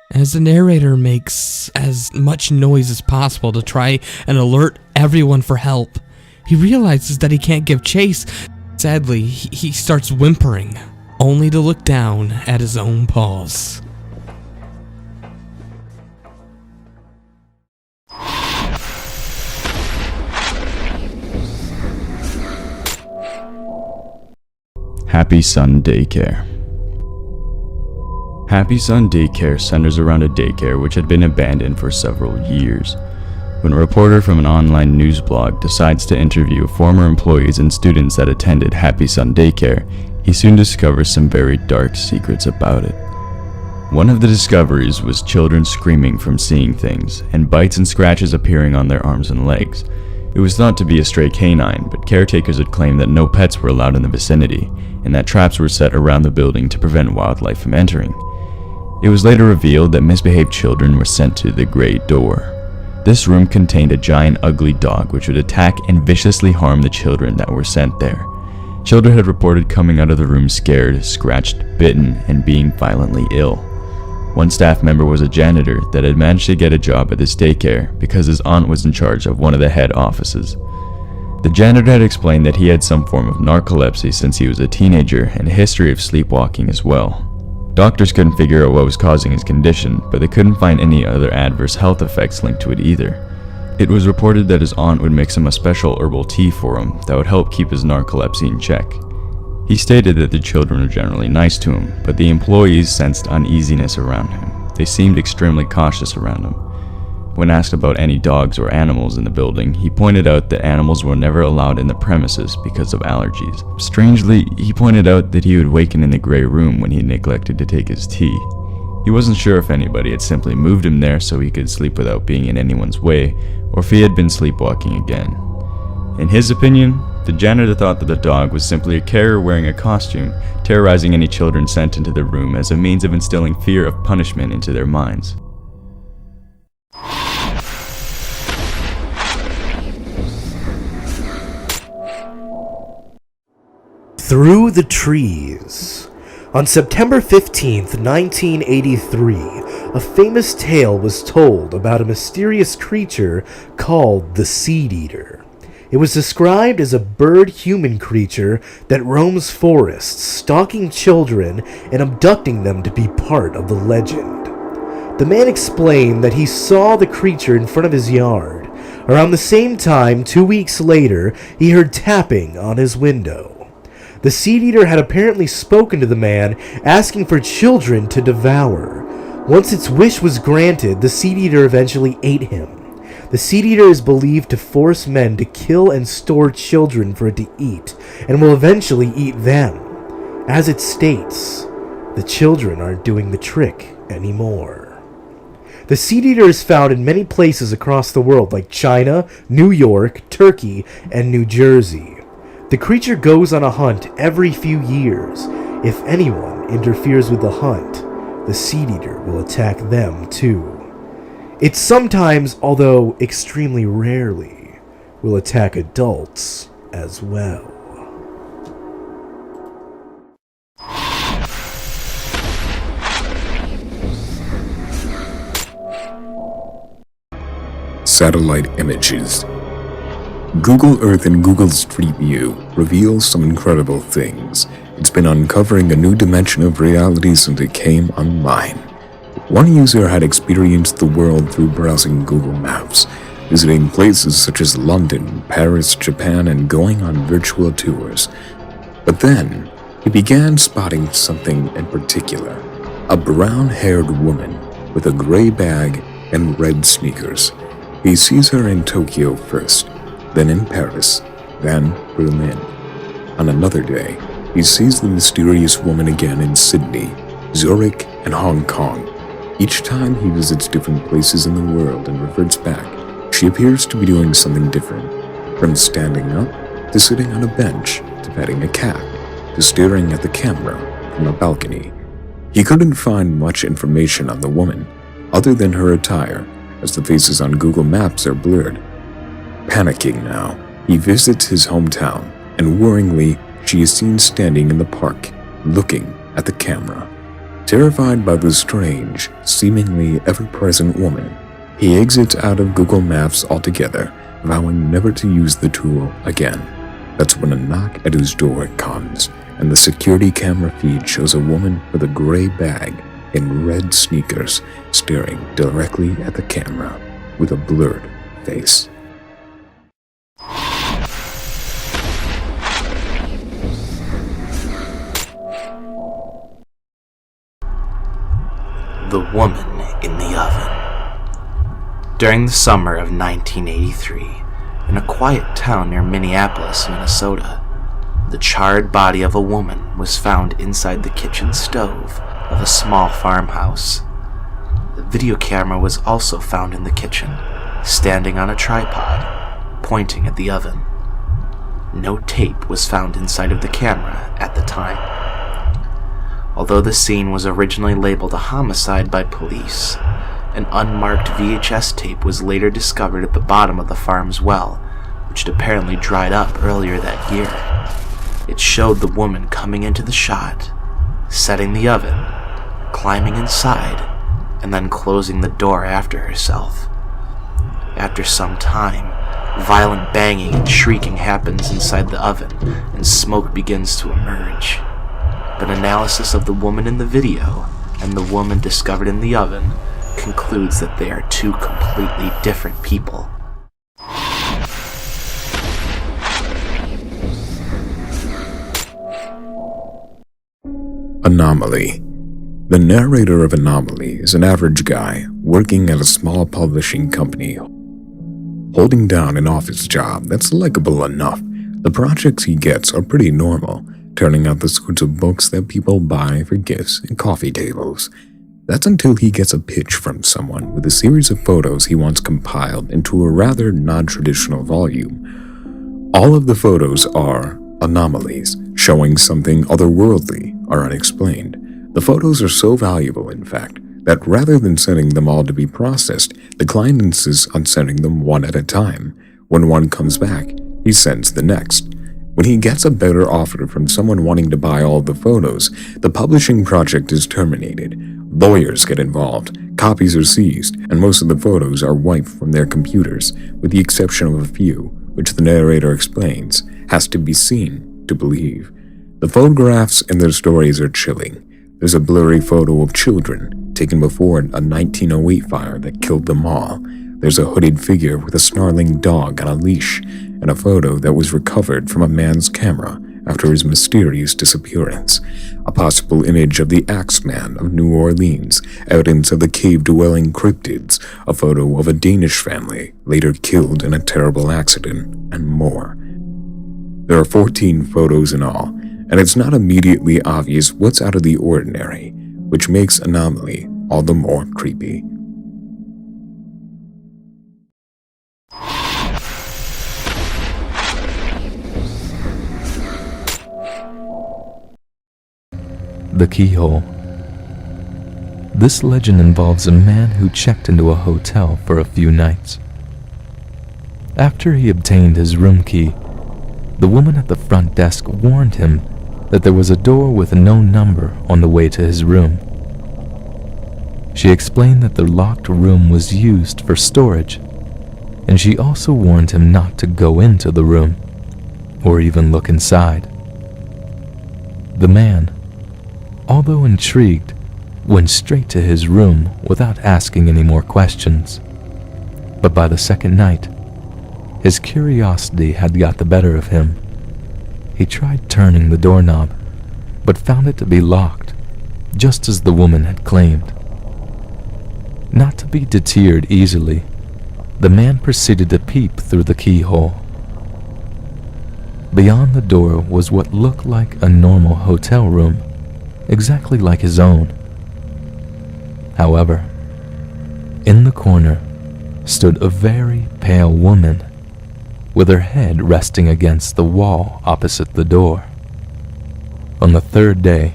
As the narrator makes as much noise as possible to try and alert everyone for help, he realizes that he can't give chase. Sadly, he starts whimpering, only to look down at his own paws. Happy Sun Daycare. Happy Sun Daycare centers around a daycare which had been abandoned for several years. When a reporter from an online news blog decides to interview former employees and students that attended Happy Sun Daycare, he soon discovers some very dark secrets about it. One of the discoveries was children screaming from seeing things, and bites and scratches appearing on their arms and legs. It was thought to be a stray canine, but caretakers had claimed that no pets were allowed in the vicinity, and that traps were set around the building to prevent wildlife from entering. It was later revealed that misbehaved children were sent to the Grey Door. This room contained a giant ugly dog which would attack and viciously harm the children that were sent there. Children had reported coming out of the room scared, scratched, bitten, and being violently ill. One staff member was a janitor that had managed to get a job at this daycare because his aunt was in charge of one of the head offices. The janitor had explained that he had some form of narcolepsy since he was a teenager and a history of sleepwalking as well. Doctors couldn't figure out what was causing his condition, but they couldn't find any other adverse health effects linked to it either. It was reported that his aunt would mix him a special herbal tea for him that would help keep his narcolepsy in check. He stated that the children were generally nice to him, but the employees sensed uneasiness around him. They seemed extremely cautious around him. When asked about any dogs or animals in the building, he pointed out that animals were never allowed in the premises because of allergies. Strangely, he pointed out that he would waken in the grey room when he neglected to take his tea. He wasn't sure if anybody had simply moved him there so he could sleep without being in anyone's way, or if he had been sleepwalking again. In his opinion, the janitor thought that the dog was simply a carrier wearing a costume, terrorizing any children sent into the room as a means of instilling fear of punishment into their minds. Through the Trees. On September 15th, 1983, a famous tale was told about a mysterious creature called the Seed Eater. It was described as a bird-human creature that roams forests, stalking children and abducting them to be part of the legend. The man explained that he saw the creature in front of his yard. Around the same time, 2 weeks later, he heard tapping on his window. The Seed Eater had apparently spoken to the man, asking for children to devour. Once its wish was granted, the Seed Eater eventually ate him. The Seed Eater is believed to force men to kill and store children for it to eat, and will eventually eat them. As it states, the children aren't doing the trick anymore. The Seed Eater is found in many places across the world like China, New York, Turkey, and New Jersey. The creature goes on a hunt every few years. If anyone interferes with the hunt, the Seed Eater will attack them too. It sometimes, although extremely rarely, will attack adults as well. Satellite images. Google Earth and Google Street View reveals some incredible things. It's been uncovering a new dimension of reality since it came online. One user had experienced the world through browsing Google Maps, visiting places such as London, Paris, Japan, and going on virtual tours. But then, he began spotting something in particular. A brown-haired woman with a gray bag and red sneakers. He sees her in Tokyo first, then in Paris, then Berlin. On another day, he sees the mysterious woman again in Sydney, Zurich, and Hong Kong. Each time he visits different places in the world and reverts back, she appears to be doing something different. From standing up, to sitting on a bench, to petting a cat, to staring at the camera from a balcony. He couldn't find much information on the woman, other than her attire, as the faces on Google Maps are blurred. Panicking now, he visits his hometown, and worryingly, she is seen standing in the park, looking at the camera. Terrified by the strange, seemingly ever-present woman, he exits out of Google Maps altogether, vowing never to use the tool again. That's when a knock at his door comes, and the security camera feed shows a woman with a gray bag and red sneakers staring directly at the camera with a blurred face. The Woman in the Oven. During the summer of 1983, in a quiet town near Minneapolis, Minnesota, the charred body of a woman was found inside the kitchen stove of a small farmhouse. The video camera was also found in the kitchen, standing on a tripod, pointing at the oven. No tape was found inside of the camera at the time. Although the scene was originally labeled a homicide by police, an unmarked VHS tape was later discovered at the bottom of the farm's well, which had apparently dried up earlier that year. It showed the woman coming into the shot, setting the oven, climbing inside, and then closing the door after herself. After some time, violent banging and shrieking happens inside the oven, and smoke begins to emerge. But analysis of the woman in the video and the woman discovered in the oven concludes that they are two completely different people. Anomaly. The narrator of Anomaly is an average guy working at a small publishing company, holding down an office job that's likable enough. The projects he gets are pretty normal, turning out the sorts of books that people buy for gifts and coffee tables. That's until he gets a pitch from someone with a series of photos he wants compiled into a rather non-traditional volume. All of the photos are anomalies, showing something otherworldly or unexplained. The photos are so valuable, in fact, that rather than sending them all to be processed, the client insists on sending them one at a time. When one comes back, he sends the next. When he gets a better offer from someone wanting to buy all the photos, the publishing project is terminated. Lawyers get involved, copies are seized, and most of the photos are wiped from their computers, with the exception of a few, which the narrator explains, has to be seen to believe. The photographs in their stories are chilling. There's a blurry photo of children, taken before a 1908 fire that killed them all. There's a hooded figure with a snarling dog on a leash, and a photo that was recovered from a man's camera after his mysterious disappearance. A possible image of the Axeman of New Orleans, evidence of the cave-dwelling cryptids, a photo of a Danish family later killed in a terrible accident, and more. There are 14 photos in all, and it's not immediately obvious what's out of the ordinary, which makes Anomaly all the more creepy. The Keyhole. This legend involves a man who checked into a hotel for a few nights. After he obtained his room key, The woman at the front desk warned him that there was a door with no number on the way to his room. She explained that the locked room was used for storage, and she also warned him not to go into the room or even look inside. The man, although intrigued, went straight to his room without asking any more questions. But by the second night, his curiosity had got the better of him. He tried turning the doorknob, but found it to be locked, just as the woman had claimed. Not to be deterred easily, the man proceeded to peep through the keyhole. Beyond the door was what looked like a normal hotel room, exactly like his own. However, in the corner stood a very pale woman, with her head resting against the wall opposite the door. On the third day,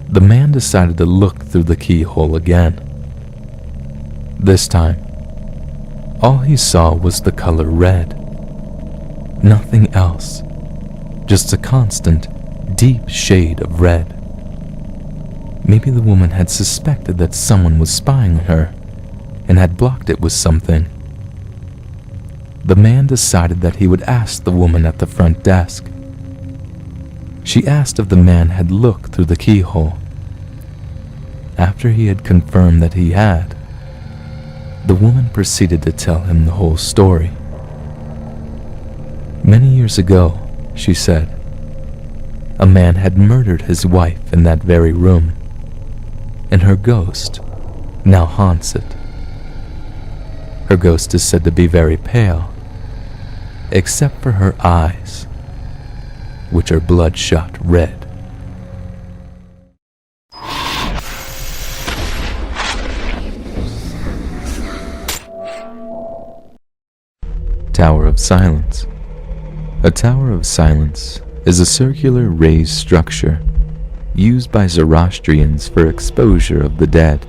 the man decided to look through the keyhole again. This time, all he saw was the color red. Nothing else, just a constant, deep shade of red. Maybe the woman had suspected that someone was spying on her and had blocked it with something. The man decided that he would ask the woman at the front desk. She asked if the man had looked through the keyhole. After he had confirmed that he had, the woman proceeded to tell him the whole story. Many years ago, she said, a man had murdered his wife in that very room, and her ghost now haunts it. Her ghost is said to be very pale, except for her eyes, which are bloodshot red. Tower of Silence. A Tower of Silence is a circular raised structure used by Zoroastrians for exposure of the dead,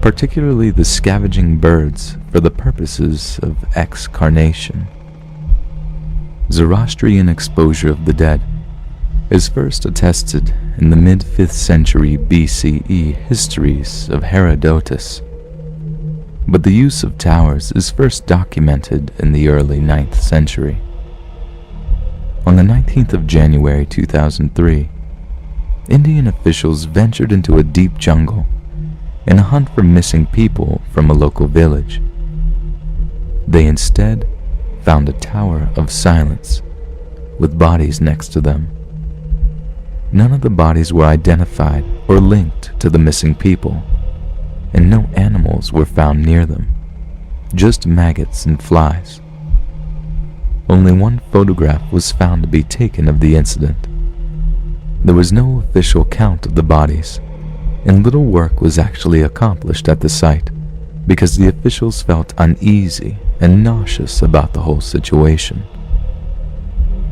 particularly the scavenging birds, for the purposes of excarnation. Zoroastrian exposure of the dead is first attested in the mid-5th century BCE histories of Herodotus, but the use of towers is first documented in the early 9th century. On the 19th of January 2003, Indian officials ventured into a deep jungle in a hunt for missing people from a local village. They instead found a Tower of Silence with bodies next to them. None of the bodies were identified or linked to the missing people, and no animals were found near them, just maggots and flies. Only one photograph was found to be taken of the incident. There was no official count of the bodies, and little work was actually accomplished at the site because the officials felt uneasy and nauseous about the whole situation.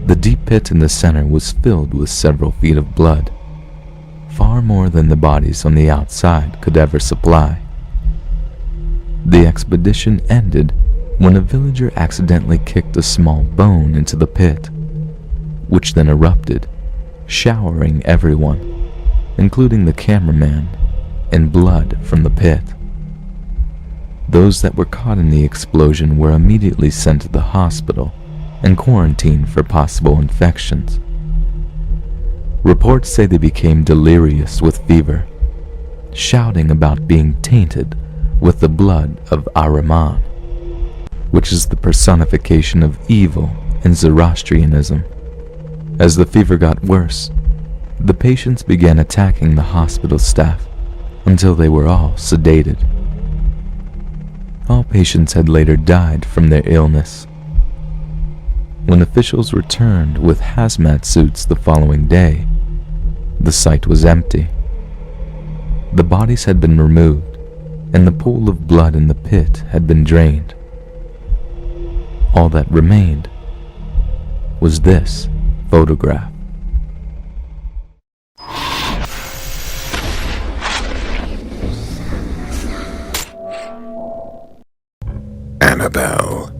The deep pit in the center was filled with several feet of blood, far more than the bodies on the outside could ever supply. The expedition ended when a villager accidentally kicked a small bone into the pit, which then erupted, showering everyone, including the cameraman, in blood from the pit. Those that were caught in the explosion were immediately sent to the hospital and quarantined for possible infections. Reports say they became delirious with fever, shouting about being tainted with the blood of Ahriman, which is the personification of evil in Zoroastrianism. As the fever got worse, the patients began attacking the hospital staff until they were all sedated. All patients had later died from their illness. When officials returned with hazmat suits the following day, the site was empty. The bodies had been removed, and the pool of blood in the pit had been drained. All that remained was this photograph. Annabelle.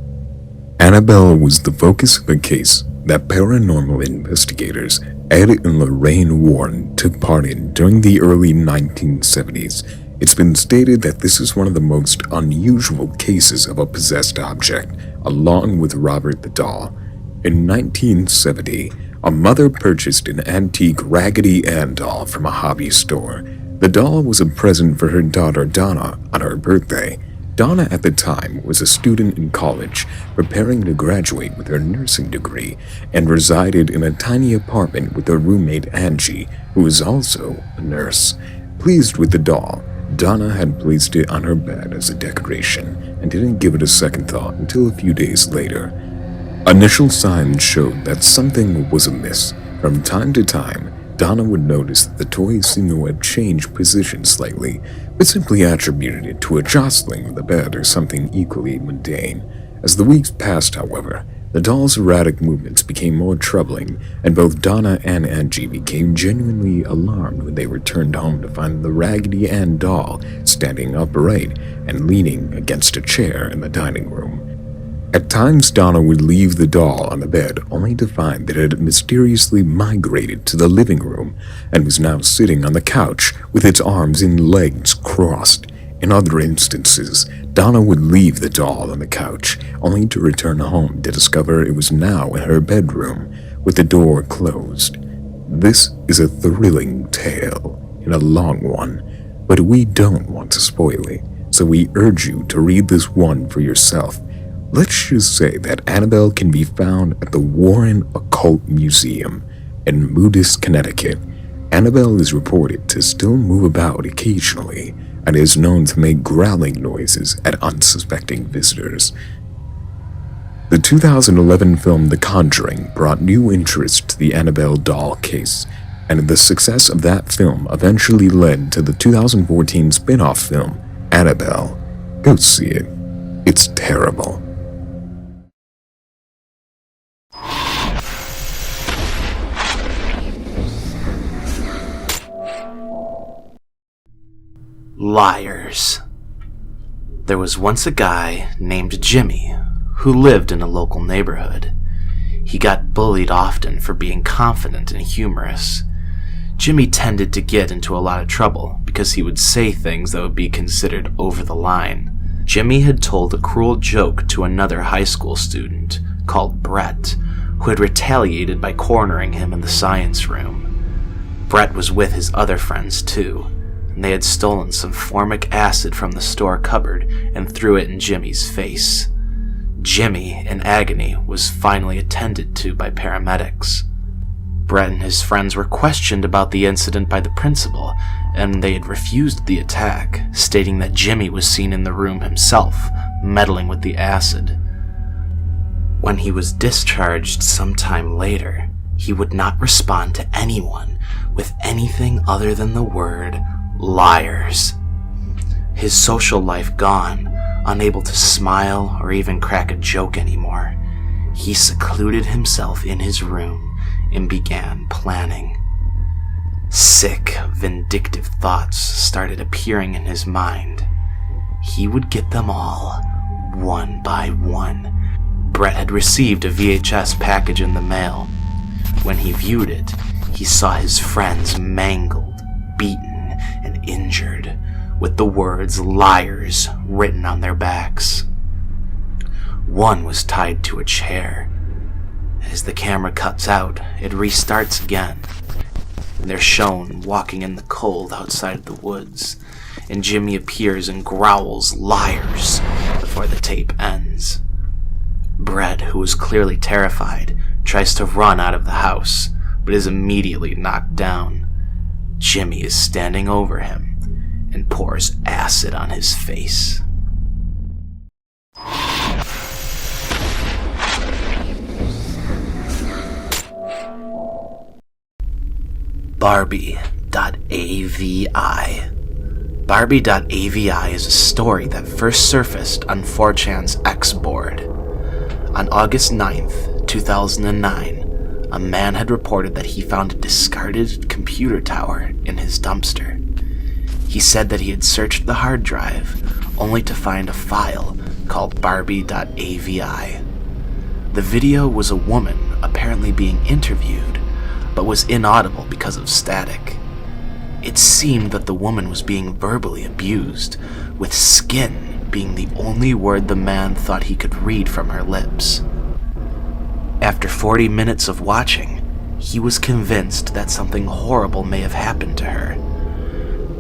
Annabelle was the focus of a case that paranormal investigators Ed and Lorraine Warren took part in during the early 1970s. It's been stated that this is one of the most unusual cases of a possessed object, along with Robert the Doll. In 1970, a mother purchased an antique Raggedy Ann doll from a hobby store. The doll was a present for her daughter Donna on her birthday. Donna at the time was a student in college, preparing to graduate with her nursing degree, and resided in a tiny apartment with her roommate Angie, who was also a nurse. Pleased with the doll, Donna had placed it on her bed as a decoration and didn't give it a second thought until a few days later. Initial signs showed that something was amiss. From time to time, Donna would notice that the toy seemed to have changed position slightly, but simply attributed it to a jostling of the bed or something equally mundane. As the weeks passed, however, the doll's erratic movements became more troubling, and both Donna and Angie became genuinely alarmed when they returned home to find the Raggedy Ann doll standing upright and leaning against a chair in the dining room. At times, Donna would leave the doll on the bed only to find that it had mysteriously migrated to the living room and was now sitting on the couch with its arms and legs crossed. In other instances, Donna would leave the doll on the couch only to return home to discover it was now in her bedroom with the door closed. This is a thrilling tale and a long one, but we don't want to spoil it, so we urge you to read this one for yourself. Let's just say that Annabelle can be found at the Warren Occult Museum in Moodus, Connecticut. Annabelle is reported to still move about occasionally and is known to make growling noises at unsuspecting visitors. The 2011 film The Conjuring brought new interest to the Annabelle doll case, and the success of that film eventually led to the 2014 spin-off film, Annabelle. Go see it. It's terrible. Liars. There was once a guy named Jimmy who lived in a local neighborhood. He got bullied often for being confident and humorous. Jimmy tended to get into a lot of trouble because he would say things that would be considered over the line. Jimmy had told a cruel joke to another high school student called Brett, who had retaliated by cornering him in the science room. Brett was with his other friends too, and they had stolen some formic acid from the store cupboard and threw it in Jimmy's face. Jimmy, in agony, was finally attended to by paramedics. Brett and his friends were questioned about the incident by the principal, and they had refused the attack, stating that Jimmy was seen in the room himself, meddling with the acid. When he was discharged sometime later, he would not respond to anyone with anything other than the word liars. His social life gone, unable to smile or even crack a joke anymore, he secluded himself in his room and began planning. Sick, vindictive thoughts started appearing in his mind. He would get them all, one by one. Brett had received a VHS package in the mail. When he viewed it, he saw his friends mangled, beaten, and injured, with the words liars written on their backs. One was tied to a chair. As the camera cuts out, it restarts again. They're shown walking in the cold outside of the woods, and Jimmy appears and growls liars before the tape ends. Brett, who is clearly terrified, tries to run out of the house, but is immediately knocked down. Jimmy is standing over him and pours acid on his face. Barbie.avi. Barbie.avi is a story that first surfaced on 4chan's X board. On August 9th, 2009, a man had reported that he found a discarded computer tower in his dumpster. He said that he had searched the hard drive only to find a file called Barbie.avi. The video was a woman apparently being interviewed, but was inaudible because of static. It seemed that the woman was being verbally abused, with skin being the only word the man thought he could read from her lips. After 40 minutes of watching, he was convinced that something horrible may have happened to her.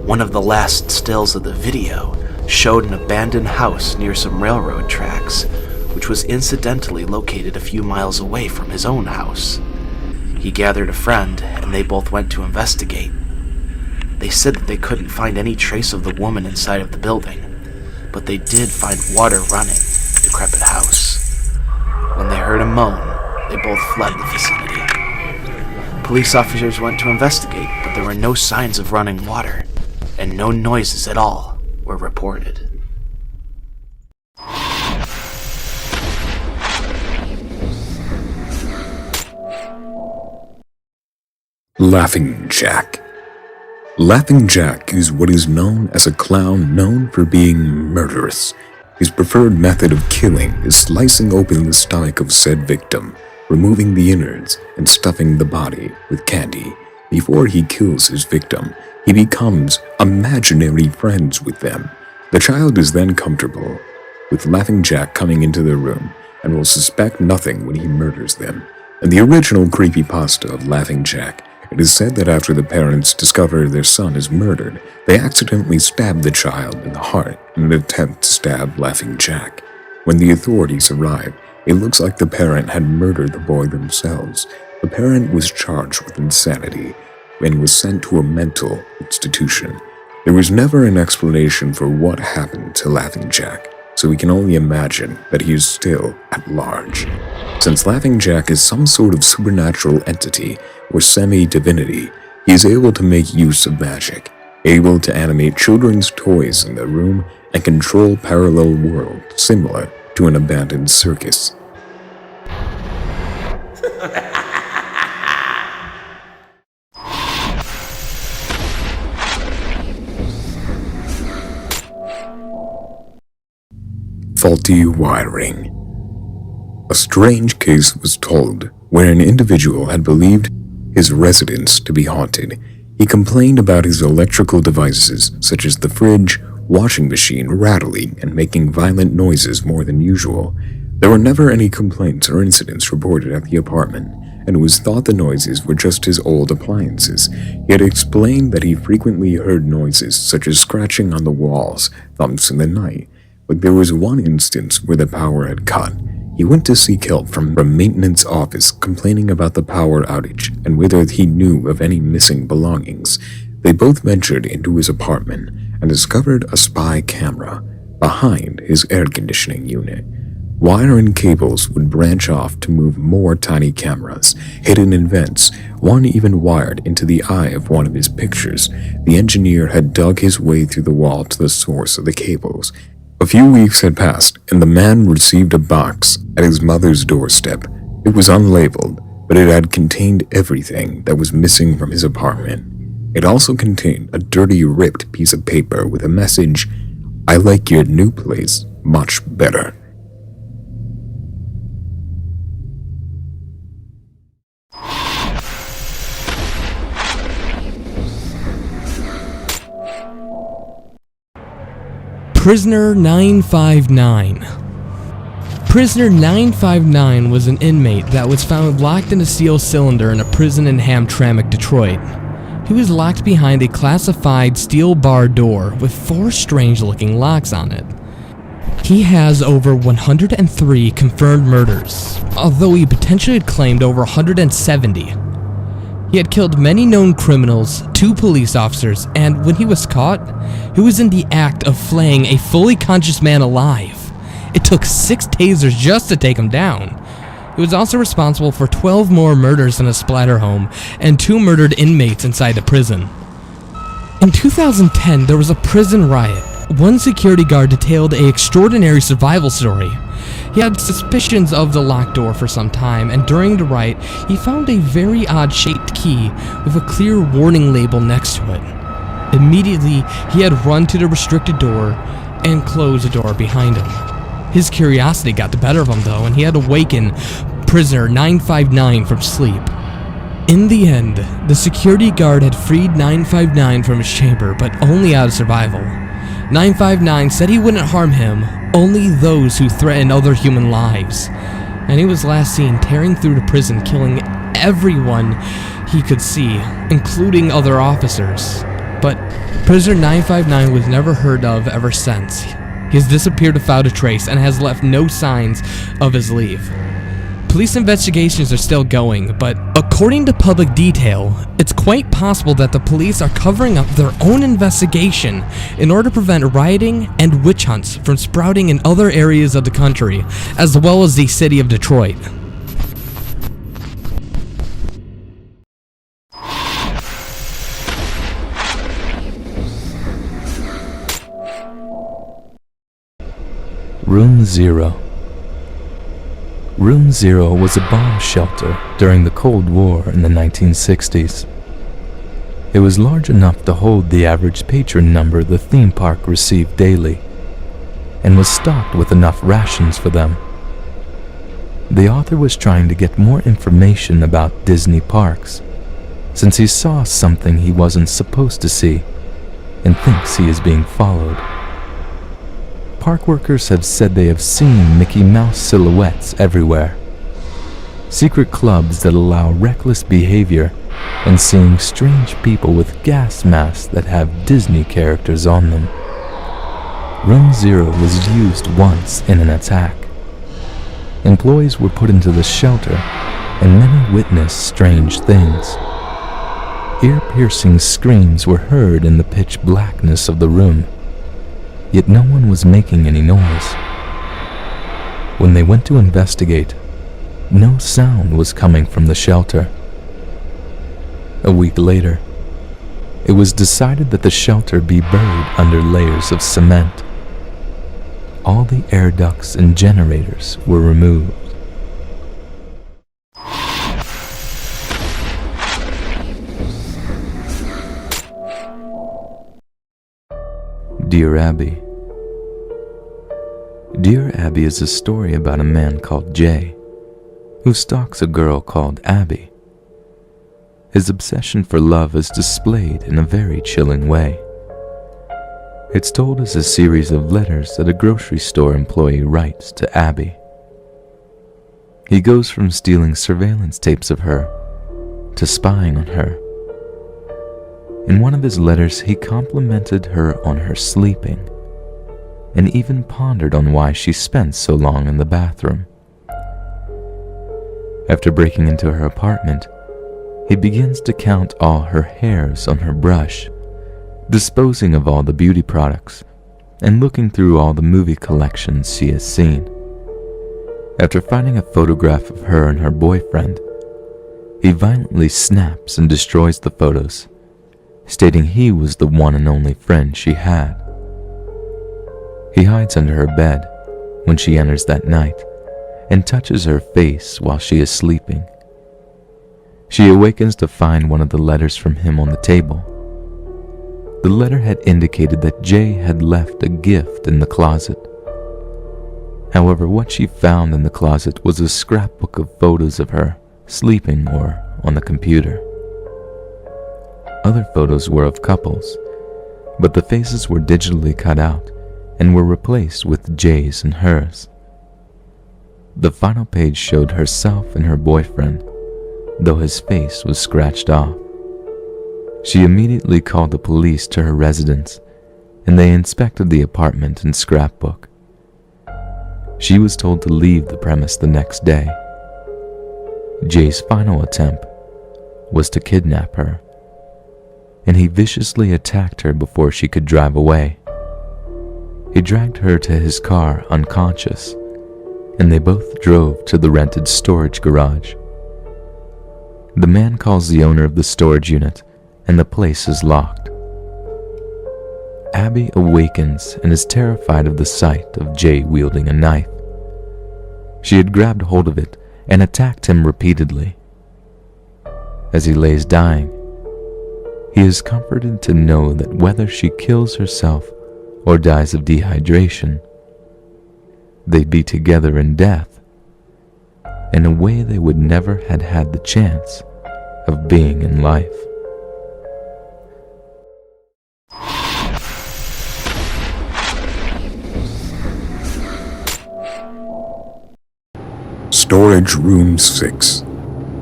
One of the last stills of the video showed an abandoned house near some railroad tracks, which was incidentally located a few miles away from his own house. He gathered a friend, and they both went to investigate. They said that they couldn't find any trace of the woman inside of the building, but they did find water running in the decrepit house. When they heard a moan, they both fled the vicinity. Police officers went to investigate, but there were no signs of running water, and no noises at all were reported. Laughing Jack. Laughing Jack is what is known as a clown known for being murderous. His preferred method of killing is slicing open the stomach of said victim, removing the innards, and stuffing the body with candy. Before he kills his victim, he becomes imaginary friends with them. The child is then comfortable with Laughing Jack coming into their room and will suspect nothing when he murders them. In the original creepypasta of Laughing Jack, it is said that after the parents discover their son is murdered, they accidentally stab the child in the heart in an attempt to stab Laughing Jack. When the authorities arrive, it looks like the parent had murdered the boy themselves. The parent was charged with insanity and was sent to a mental institution. There was never an explanation for what happened to Laughing Jack, so we can only imagine that he is still at large. Since Laughing Jack is some sort of supernatural entity or semi-divinity, he is able to make use of magic, able to animate children's toys in the room and control parallel worlds similar to an abandoned circus. Faulty wiring. A strange case was told where an individual had believed his residence to be haunted. He complained about his electrical devices, such as the fridge, washing machine, rattling and making violent noises more than usual. There were never any complaints or incidents reported at the apartment, and it was thought the noises were just his old appliances. He had explained that he frequently heard noises such as scratching on the walls, thumps in the night, but there was one instance where the power had cut. He went to seek help from a maintenance office complaining about the power outage and whether he knew of any missing belongings. They both ventured into his apartment and discovered a spy camera behind his air conditioning unit. Wire and cables would branch off to move more tiny cameras, hidden in vents, one even wired into the eye of one of his pictures. The engineer had dug his way through the wall to the source of the cables. A few weeks had passed, and the man received a box at his mother's doorstep. It was unlabeled, but it had contained everything that was missing from his apartment. It also contained a dirty, ripped piece of paper with a message, "I like your new place much better." Prisoner 959. Prisoner 959 was an inmate that was found locked in a steel cylinder in a prison in Hamtramck, Detroit. He was locked behind a classified steel bar door with 4 strange-looking locks on it. He has over 103 confirmed murders, although he potentially had claimed over 170. He had killed many known criminals, 2 police officers, and when he was caught, he was in the act of flaying a fully conscious man alive. It took 6 tasers just to take him down. He was also responsible for 12 more murders in a splatter home and 2 murdered inmates inside the prison. In 2010, there was a prison riot. One security guard detailed an extraordinary survival story. He had suspicions of the locked door for some time, and during the riot, he found a very odd-shaped key with a clear warning label next to it. Immediately, he had run to the restricted door and closed the door behind him. His curiosity got the better of him though, and he had to waken prisoner 959 from sleep. In the end, the security guard had freed 959 from his chamber, but only out of survival. 959 said he wouldn't harm him, only those who threatened other human lives. And he was last seen tearing through the prison, killing everyone he could see, including other officers. But prisoner 959 was never heard of ever since. He has disappeared without a trace and has left no signs of his leave. Police investigations are still going, but according to public detail, it's quite possible that the police are covering up their own investigation in order to prevent rioting and witch hunts from sprouting in other areas of the country, as well as the city of Detroit. Room Zero. Room Zero was a bomb shelter during the Cold War in the 1960s. It was large enough to hold the average patron number the theme park received daily, and was stocked with enough rations for them. The author was trying to get more information about Disney parks, since he saw something he wasn't supposed to see, and thinks he is being followed. Park workers have said they have seen Mickey Mouse silhouettes everywhere, secret clubs that allow reckless behavior, and seeing strange people with gas masks that have Disney characters on them. Room Zero was used once in an attack. Employees were put into the shelter, and many witnessed strange things. Ear-piercing screams were heard in the pitch blackness of the room, yet no one was making any noise. When they went to investigate, no sound was coming from the shelter. A week later, it was decided that the shelter be buried under layers of cement. All the air ducts and generators were removed. Dear Abby. Dear Abby is a story about a man called Jay, who stalks a girl called Abby. His obsession for love is displayed in a very chilling way. It's told as a series of letters that a grocery store employee writes to Abby. He goes from stealing surveillance tapes of her to spying on her. In one of his letters, he complimented her on her sleeping, and even pondered on why she spent so long in the bathroom. After breaking into her apartment, he begins to count all her hairs on her brush, disposing of all the beauty products, and looking through all the movie collections she has seen. After finding a photograph of her and her boyfriend, he violently snaps and destroys the photos, stating he was the one and only friend she had. He hides under her bed when she enters that night and touches her face while she is sleeping. She awakens to find one of the letters from him on the table. The letter had indicated that Jay had left a gift in the closet. However, what she found in the closet was a scrapbook of photos of her sleeping or on the computer. Other photos were of couples, but the faces were digitally cut out and were replaced with Jay's and hers. The final page showed herself and her boyfriend, though his face was scratched off. She immediately called the police to her residence, and they inspected the apartment and scrapbook. She was told to leave the premise the next day. Jay's final attempt was to kidnap her, and he viciously attacked her before she could drive away. He dragged her to his car unconscious, and they both drove to the rented storage garage. The man calls the owner of the storage unit, and the place is locked. Abby awakens and is terrified of the sight of Jay wielding a knife. She had grabbed hold of it and attacked him repeatedly. As he lays dying, he is comforted to know that whether she kills herself or dies of dehydration, they'd be together in death, in a way they would never had the chance of being in life. Storage Room 6.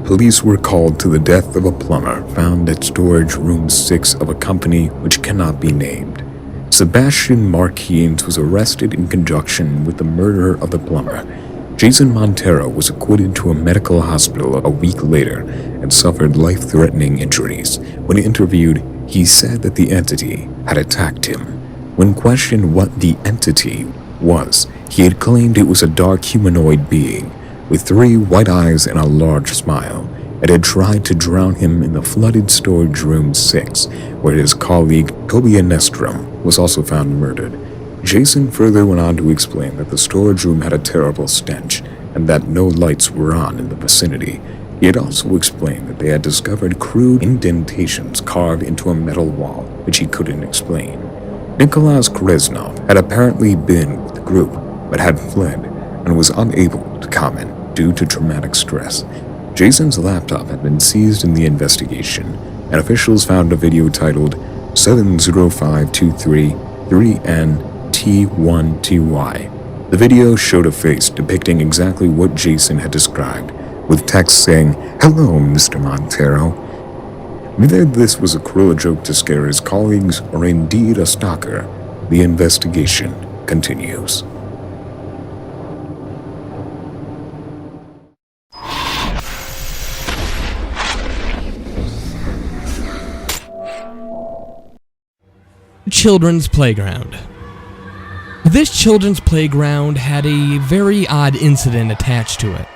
Police were called to the death of a plumber found at Storage Room 6 of a company which cannot be named. Sebastian Marquines was arrested in conjunction with the murder of the plumber. Jason Montero was acquitted to a medical hospital a week later and suffered life-threatening injuries. When interviewed, he said that the entity had attacked him. When questioned what the entity was, he had claimed it was a dark humanoid being with 3 white eyes and a large smile. It had tried to drown him in the flooded Storage Room 6, where his colleague Toby was also found murdered. Jason further went on to explain that the storage room had a terrible stench and that no lights were on in the vicinity. He had also explained that they had discovered crude indentations carved into a metal wall, which he couldn't explain. Nicholas Kreznov had apparently been with the group, but had fled and was unable to comment due to traumatic stress. Jason's laptop had been seized in the investigation, and officials found a video titled 70523-3NT1TY. The video showed a face depicting exactly what Jason had described, with text saying, "Hello, Mr. Montero." Whether this was a cruel joke to scare his colleagues or indeed a stalker, the investigation continues. Children's playground. This children's playground had a very odd incident attached to it.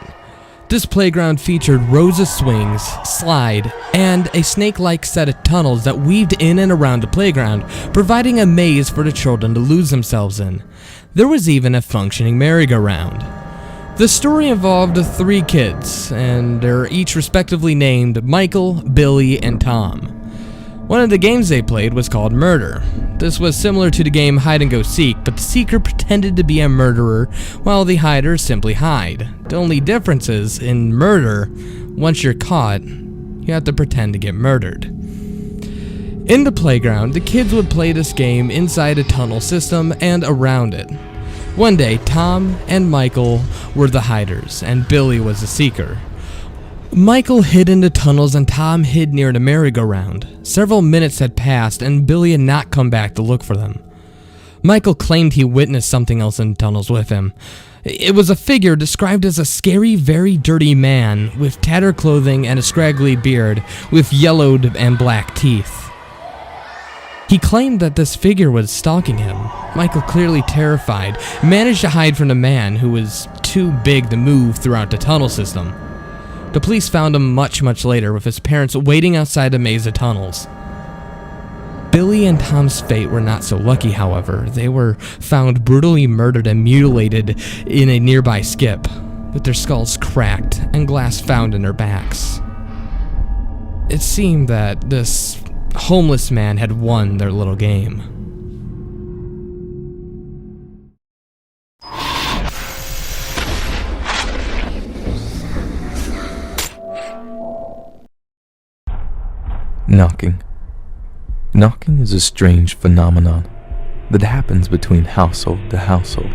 This playground featured rows of swings, slide, and a snake-like set of tunnels that weaved in and around the playground, providing a maze for the children to lose themselves in. There was even a functioning merry-go-round. The story involved 3 kids, and they're each respectively named Michael, Billy, and Tom. One of the games they played was called Murder. This was similar to the game Hide and Go Seek, but the seeker pretended to be a murderer while the hider simply hide. The only difference is, in Murder, once you're caught, you have to pretend to get murdered. In the playground, the kids would play this game inside a tunnel system and around it. One day, Tom and Michael were the hiders, and Billy was the seeker. Michael hid in the tunnels and Tom hid near the merry-go-round. Several minutes had passed and Billy had not come back to look for them. Michael claimed he witnessed something else in the tunnels with him. It was a figure described as a scary, very dirty man with tattered clothing and a scraggly beard with yellowed and black teeth. He claimed that this figure was stalking him. Michael, clearly terrified, managed to hide from the man who was too big to move throughout the tunnel system. The police found him much later with his parents waiting outside the maze of tunnels. Billy and Tom's fate were not so lucky, however. They were found brutally murdered and mutilated in a nearby skip, with their skulls cracked and glass found in their backs. It seemed that this homeless man had won their little game. Knocking. Knocking is a strange phenomenon that happens between household to household.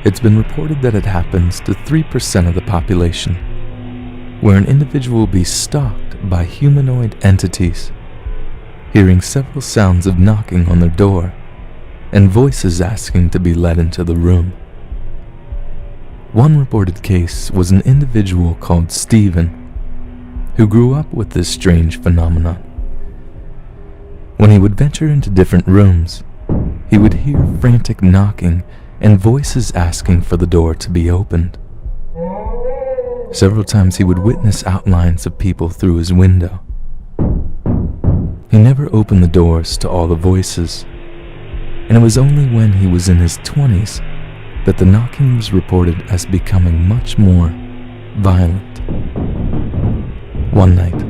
It's been reported that it happens to 3% of the population, where an individual will be stalked by humanoid entities, hearing several sounds of knocking on their door and voices asking to be let into the room. One reported case was an individual called Stephen, who grew up with this strange phenomenon. When he would venture into different rooms, he would hear frantic knocking and voices asking for the door to be opened. Several times he would witness outlines of people through his window. He never opened the doors to all the voices, and it was only when he was in his 20s that the knocking was reported as becoming much more violent. One night,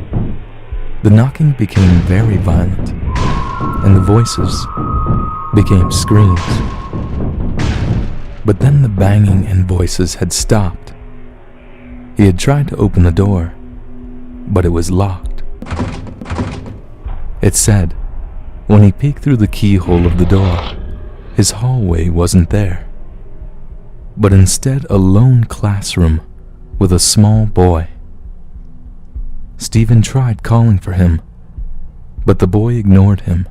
the knocking became very violent, and the voices became screams. But then the banging and voices had stopped. He had tried to open the door, but it was locked. It said, when he peeked through the keyhole of the door, his hallway wasn't there, but instead a lone classroom with a small boy. Stephen tried calling for him, but the boy ignored him,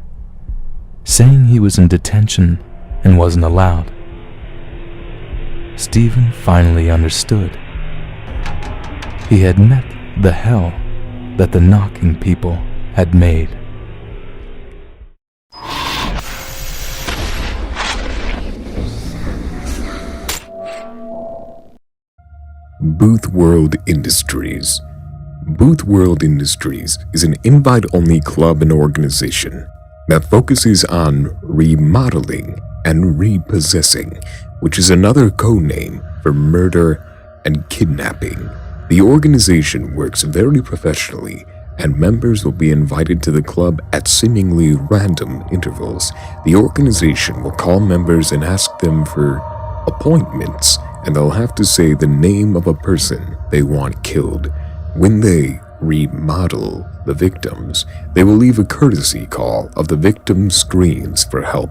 saying he was in detention and wasn't allowed. Stephen finally understood. He had met the hell that the knocking people had made. Boothworld Industries. Boothworld Industries is an invite-only club and organization that focuses on remodeling and repossessing, which is another code name for murder and kidnapping. The organization works very professionally, and members will be invited to the club at seemingly random intervals. The organization will call members and ask them for appointments, and they'll have to say the name of a person they want killed. When they remodel the victims, they will leave a courtesy call of the victim's screens for help.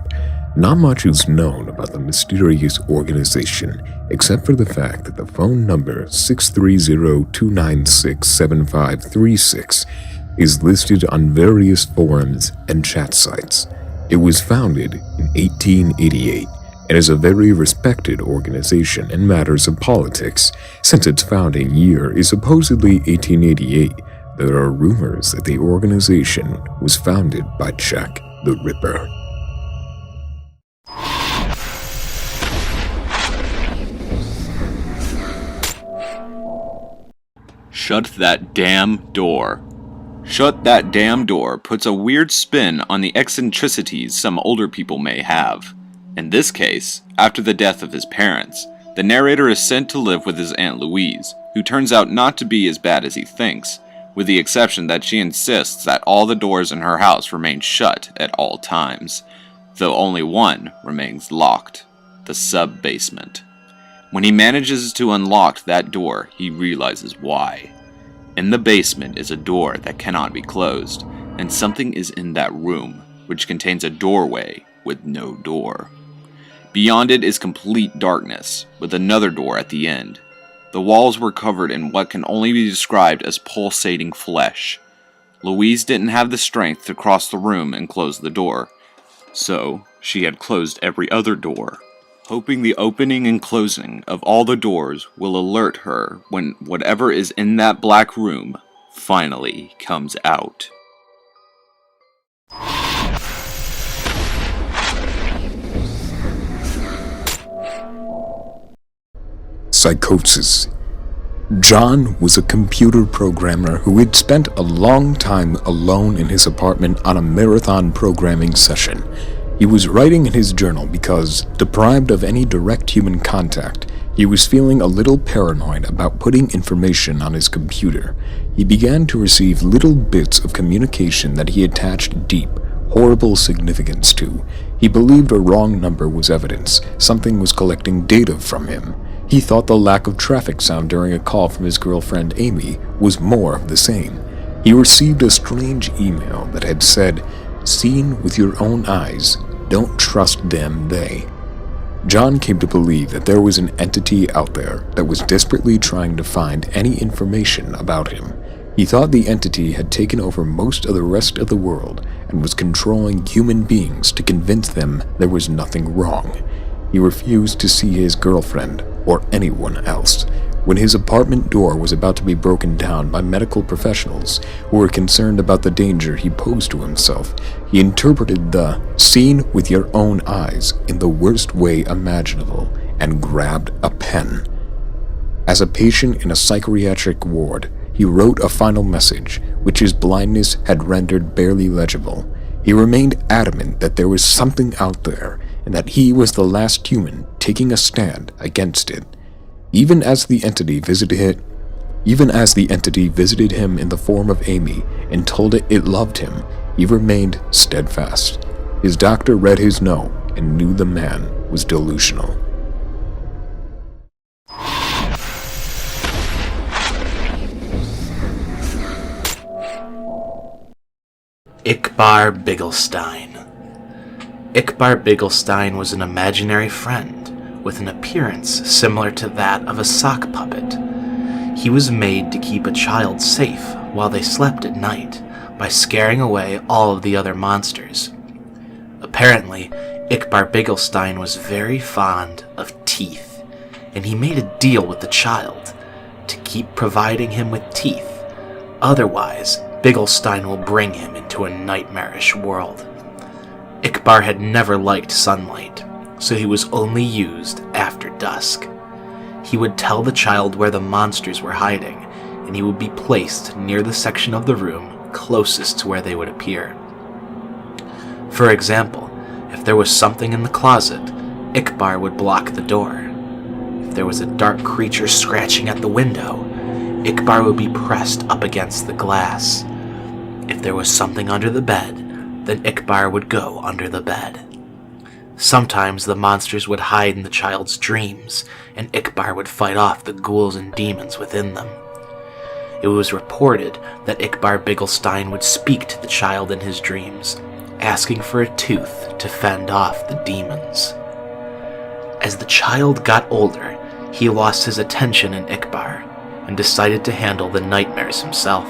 Not much is known about the mysterious organization, except for the fact that the phone number 630-296-7536 is listed on various forums and chat sites. It was founded in 1888 and is a very respected organization in matters of politics. Since its founding year is supposedly 1888, there are rumors that the organization was founded by Jack the Ripper. Shut that damn door. Shut that damn door puts a weird spin on the eccentricities some older people may have. In this case, after the death of his parents, the narrator is sent to live with his Aunt Louise, who turns out not to be as bad as he thinks, with the exception that she insists that all the doors in her house remain shut at all times, though only one remains locked, the sub-basement. When he manages to unlock that door, he realizes why. In the basement is a door that cannot be closed, and something is in that room, which contains a doorway with no door. Beyond it is complete darkness, with another door at the end. The walls were covered in what can only be described as pulsating flesh. Louise didn't have the strength to cross the room and close the door, so she had closed every other door, hoping the opening and closing of all the doors will alert her when whatever is in that black room finally comes out. Psychosis. John was a computer programmer who had spent a long time alone in his apartment on a marathon programming session. He was writing in his journal because, deprived of any direct human contact, he was feeling a little paranoid about putting information on his computer. He began to receive little bits of communication that he attached deep, horrible significance to. He believed a wrong number was evidence. Something was collecting data from him. He thought the lack of traffic sound during a call from his girlfriend Amy was more of the same. He received a strange email that had said, "Seen with your own eyes. Don't trust them, they." John came to believe that there was an entity out there that was desperately trying to find any information about him. He thought the entity had taken over most of the rest of the world and was controlling human beings to convince them there was nothing wrong. He refused to see his girlfriend or anyone else. When his apartment door was about to be broken down by medical professionals who were concerned about the danger he posed to himself, he interpreted the "seen with your own eyes" in the worst way imaginable and grabbed a pen. As a patient in a psychiatric ward, he wrote a final message, which his blindness had rendered barely legible. He remained adamant that there was something out there and that he was the last human taking a stand against it. Even as the entity visited him in the form of Amy and told it loved him, he remained steadfast. His doctor read his note and knew the man was delusional. Ickbarr Bigelsteine. Ickbarr Bigelsteine was an imaginary friend with an appearance similar to that of a sock puppet. He was made to keep a child safe while they slept at night by scaring away all of the other monsters. Apparently, Ickbarr Bigelsteine was very fond of teeth, and he made a deal with the child to keep providing him with teeth. Otherwise, Bigelsteine will bring him into a nightmarish world. Ickbarr had never liked sunlight, so he was only used after dusk. He would tell the child where the monsters were hiding, and he would be placed near the section of the room closest to where they would appear. For example, if there was something in the closet, Ickbarr would block the door. If there was a dark creature scratching at the window, Ickbarr would be pressed up against the glass. If there was something under the bed, then Ickbarr would go under the bed. Sometimes the monsters would hide in the child's dreams, and Ickbarr would fight off the ghouls and demons within them. It was reported that Ickbarr Bigelsteine would speak to the child in his dreams, asking for a tooth to fend off the demons. As the child got older, he lost his attention in Ickbarr and decided to handle the nightmares himself.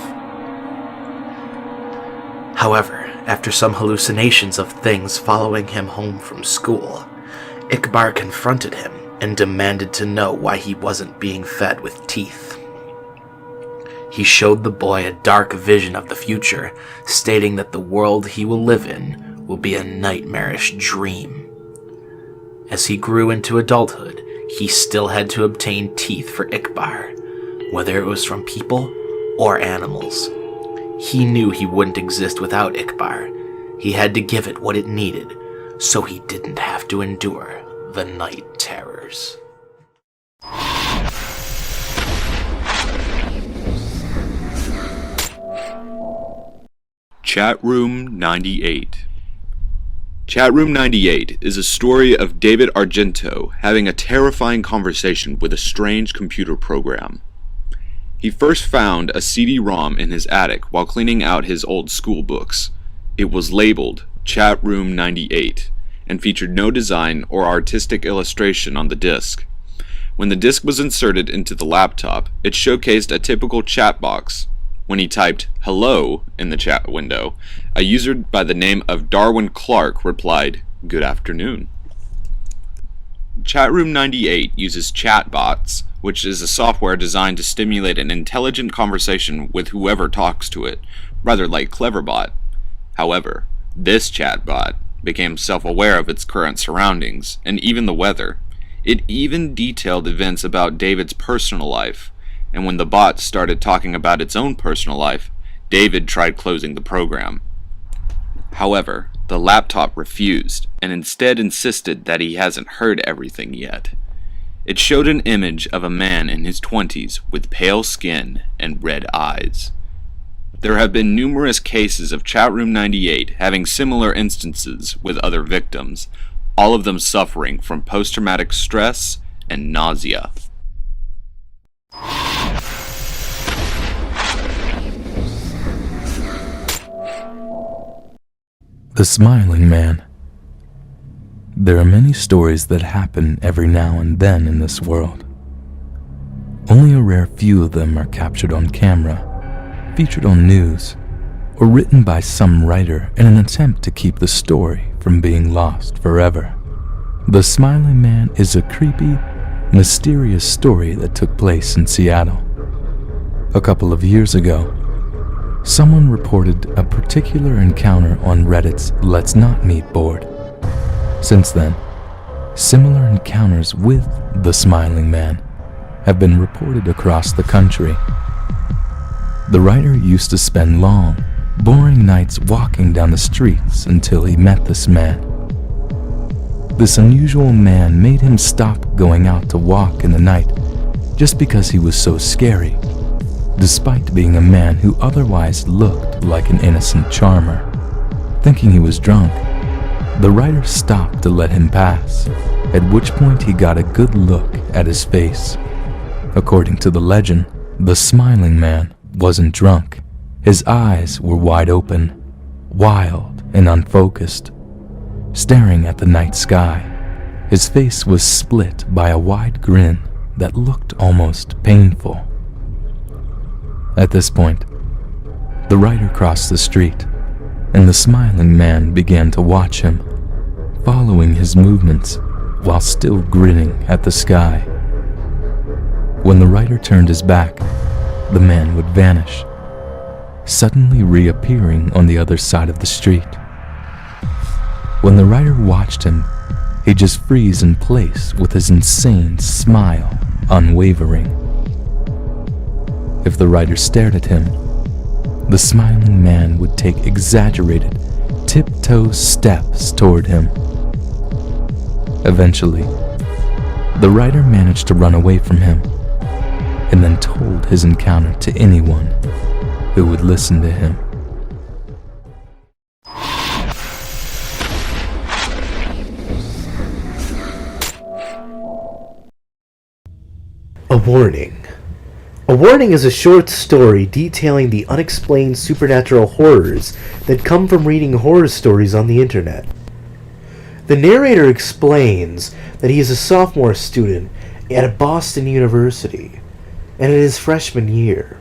However, after some hallucinations of things following him home from school, Ickbarr confronted him and demanded to know why he wasn't being fed with teeth. He showed the boy a dark vision of the future, stating that the world he will live in will be a nightmarish dream. As he grew into adulthood, he still had to obtain teeth for Ickbarr, whether it was from people or animals. He knew he wouldn't exist without Ickbarr. He had to give it what it needed, so he didn't have to endure the night terrors. Chatroom 98. Chatroom 98 is a story of David Argento having a terrifying conversation with a strange computer program. He first found a CD-ROM in his attic while cleaning out his old school books. It was labeled Chatroom 98 and featured no design or artistic illustration on the disc. When the disc was inserted into the laptop, it showcased a typical chat box. When he typed "hello" in the chat window, a user by the name of Darwin Clark replied, "Good afternoon." Chatroom 98 uses chatbots, which is a software designed to stimulate an intelligent conversation with whoever talks to it, rather like Cleverbot. However, this chatbot became self-aware of its current surroundings, and even the weather. It even detailed events about David's personal life, and when the bot started talking about its own personal life, David tried closing the program. However, the laptop refused, and instead insisted that he hasn't heard everything yet. It showed an image of a man in his 20s with pale skin and red eyes. There have been numerous cases of Chatroom 98 having similar instances with other victims, all of them suffering from post-traumatic stress and nausea. The Smiling Man. There are many stories that happen every now and then in this world. Only a rare few of them are captured on camera, featured on news, or written by some writer in an attempt to keep the story from being lost forever. The Smiling Man is a creepy, mysterious story that took place in Seattle. A couple of years ago, someone reported a particular encounter on Reddit's Let's Not Meet board. Since then, similar encounters with the Smiling Man have been reported across the country. The writer used to spend long, boring nights walking down the streets until he met this man. This unusual man made him stop going out to walk in the night just because he was so scary, despite being a man who otherwise looked like an innocent charmer. Thinking he was drunk, the writer stopped to let him pass, at which point he got a good look at his face. According to the legend, the Smiling Man wasn't drunk. His eyes were wide open, wild and unfocused, staring at the night sky. His face was split by a wide grin that looked almost painful. At this point, the writer crossed the street, and the smiling man began to watch him, following his movements while still grinning at the sky. When the writer turned his back, the man would vanish, suddenly reappearing on the other side of the street. When the writer watched him, he'd just freeze in place with his insane smile unwavering. If the writer stared at him, the smiling man would take exaggerated, tiptoe steps toward him. Eventually, the writer managed to run away from him, and then told his encounter to anyone who would listen to him. A warning. A warning is a short story detailing the unexplained supernatural horrors that come from reading horror stories on the internet. The narrator explains that he is a sophomore student at a Boston University, and in his freshman year,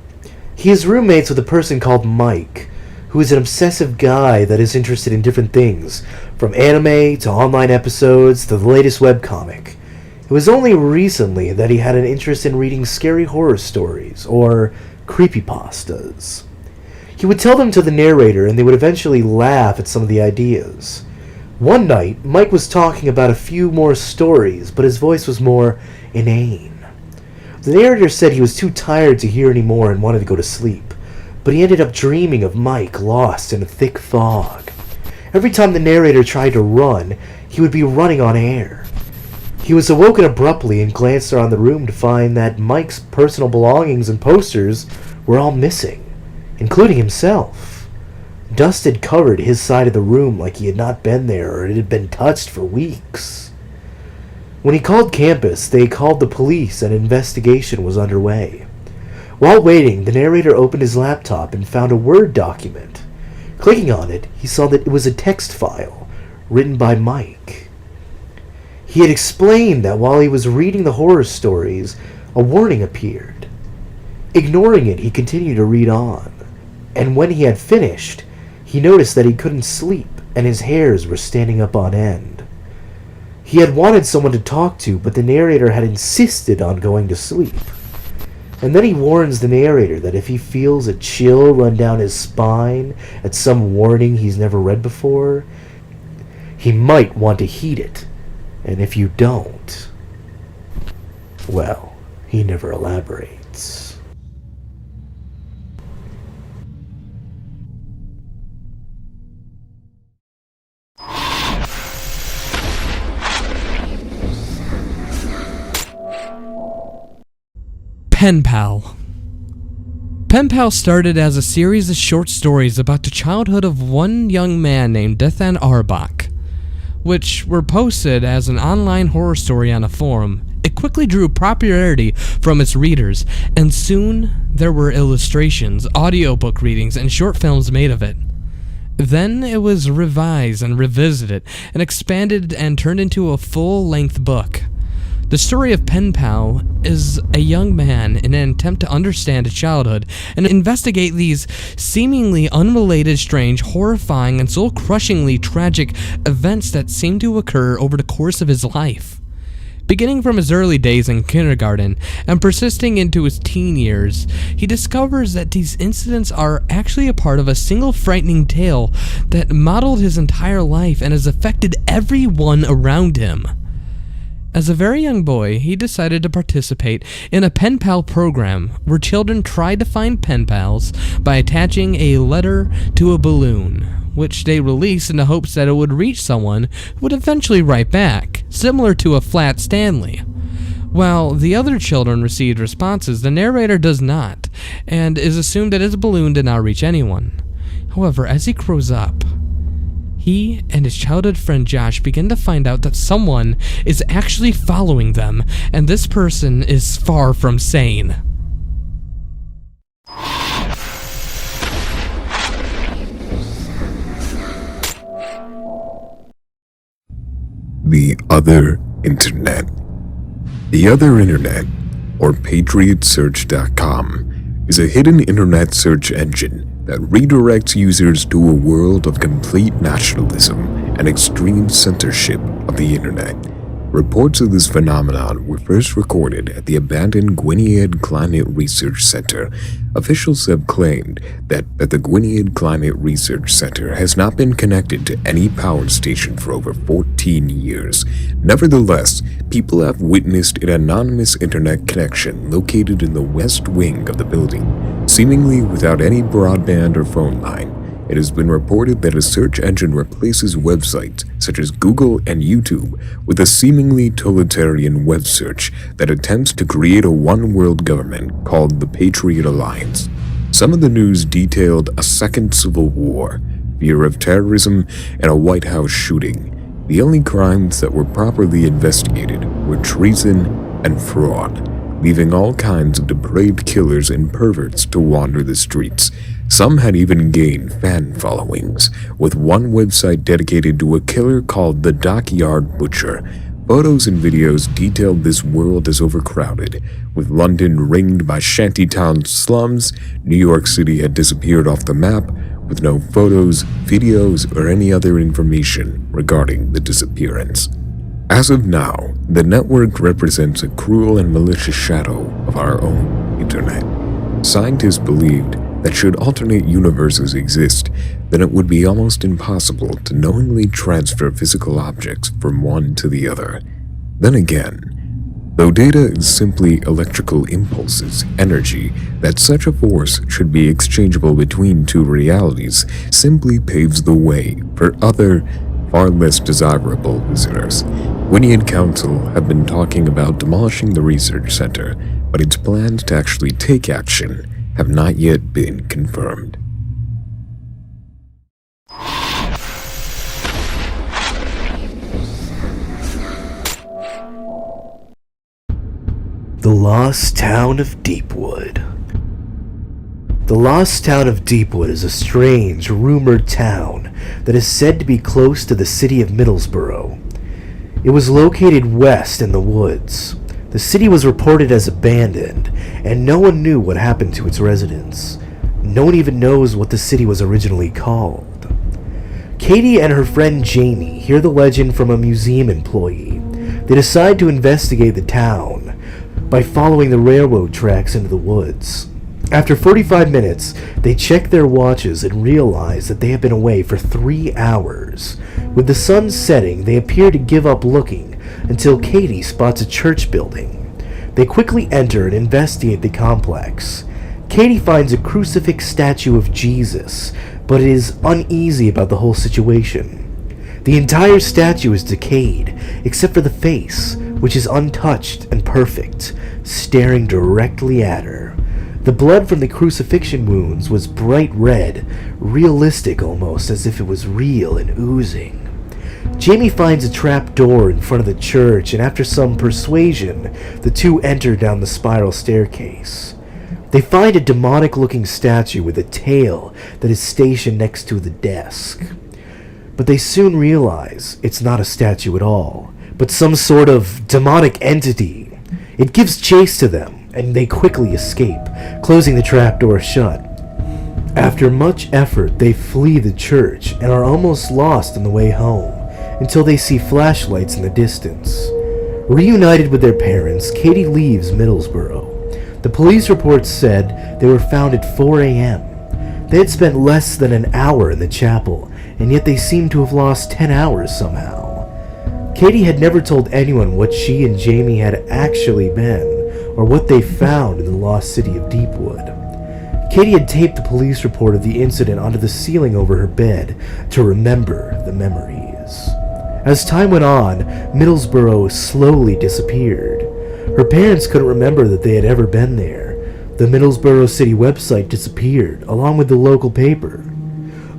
he is roommates with a person called Mike, who is an obsessive guy that is interested in different things, from anime to online episodes to the latest webcomic. It was only recently that he had an interest in reading scary horror stories, or creepypastas. He would tell them to the narrator, and they would eventually laugh at some of the ideas. One night, Mike was talking about a few more stories, but his voice was more inane. The narrator said he was too tired to hear any more and wanted to go to sleep, but he ended up dreaming of Mike lost in a thick fog. Every time the narrator tried to run, he would be running on air. He was awoken abruptly and glanced around the room to find that Mike's personal belongings and posters were all missing, including himself. Dust had covered his side of the room like he had not been there or it had been touched for weeks. When he called campus, they called the police and an investigation was underway. While waiting, the narrator opened his laptop and found a Word document. Clicking on it, he saw that it was a text file written by Mike. He had explained that while he was reading the horror stories, a warning appeared. Ignoring it, he continued to read on, and when he had finished, he noticed that he couldn't sleep and his hairs were standing up on end. He had wanted someone to talk to, but the narrator had insisted on going to sleep. And then he warns the narrator that if he feels a chill run down his spine at some warning he's never read before, he might want to heed it. And if you don't, well, he never elaborates. Penpal. Penpal started as a series of short stories about the childhood of one young man named Dethan Arbach, which were posted as an online horror story on a forum. It quickly drew popularity from its readers, and soon there were illustrations, audiobook readings, and short films made of it. Then it was revised and revisited, and expanded and turned into a full-length book. The story of Penpal is a young man in an attempt to understand his childhood and investigate these seemingly unrelated, strange, horrifying, and soul-crushingly tragic events that seem to occur over the course of his life. Beginning from his early days in kindergarten and persisting into his teen years, he discovers that these incidents are actually a part of a single frightening tale that modeled his entire life and has affected everyone around him. As a very young boy, he decided to participate in a penpal program where children tried to find pen pals by attaching a letter to a balloon, which they released in the hopes that it would reach someone who would eventually write back, similar to a flat Stanley. While the other children received responses, the narrator does not, and is assumed that his balloon did not reach anyone. However, as he grows up, he and his childhood friend Josh begin to find out that someone is actually following them, and this person is far from sane. Other Internet. The Other Internet, or PatriotSearch.com, is a hidden internet search engine that redirects users to a world of complete nationalism and extreme censorship of the internet. Reports of this phenomenon were first recorded at the abandoned Gwynedd Climate Research Center. Officials have claimed that the Gwynedd Climate Research Center has not been connected to any power station for over 14 years. Nevertheless, people have witnessed an anonymous internet connection located in the west wing of the building, seemingly without any broadband or phone line. It has been reported that a search engine replaces websites such as Google and YouTube with a seemingly totalitarian web search that attempts to create a one-world government called the Patriot Alliance. Some of the news detailed a second civil war, fear of terrorism, and a White House shooting. The only crimes that were properly investigated were treason and fraud, leaving all kinds of depraved killers and perverts to wander the streets. Some had even gained fan followings, with one website dedicated to a killer called the Dockyard Butcher. Photos and videos detailed this world as overcrowded, with London ringed by shantytown slums. New York City had disappeared off the map, with no photos, videos, or any other information regarding the disappearance. As of now, the network represents a cruel and malicious shadow of our own internet. Scientists believed that should alternate universes exist, then it would be almost impossible to knowingly transfer physical objects from one to the other. Then again, though data is simply electrical impulses, energy, that such a force should be exchangeable between two realities simply paves the way for other, far less desirable visitors. Gwynedd Council have been talking about demolishing the research center, but its plans to actually take action have not yet been confirmed. The Lost Town of Deepwood. The Lost Town of Deepwood is a strange, rumored town that is said to be close to the city of Middlesbrough. It was located west in the woods. The city was reported as abandoned, and no one knew what happened to its residents. No one even knows what the city was originally called. Katie and her friend Jamie hear the legend from a museum employee. They decide to investigate the town by following the railroad tracks into the woods. After 45 minutes, they check their watches and realize that they have been away for 3 hours. With the sun setting, they appear to give up looking until Katie spots a church building. They quickly enter and investigate the complex. Katie finds a crucifix statue of Jesus, but is uneasy about the whole situation. The entire statue is decayed, except for the face, which is untouched and perfect, staring directly at her. The blood from the crucifixion wounds was bright red, realistic almost, as if it was real and oozing. Jamie finds a trap door in front of the church, and after some persuasion, the two enter down the spiral staircase. They find a demonic-looking statue with a tail that is stationed next to the desk. But they soon realize it's not a statue at all, but some sort of demonic entity. It gives chase to them, and they quickly escape, closing the trapdoor shut. After much effort, they flee the church and are almost lost on the way home, until they see flashlights in the distance. Reunited with their parents, Katie leaves Middlesbrough. The police report said they were found at 4 a.m. They had spent less than an hour in the chapel, and yet they seemed to have lost 10 hours somehow. Katie had never told anyone what she and Jamie had actually been, or what they found in the lost city of Deepwood. Katie had taped the police report of the incident onto the ceiling over her bed to remember the memories. As time went on, Middlesbrough slowly disappeared. Her parents couldn't remember that they had ever been there. The Middlesbrough city website disappeared, along with the local paper.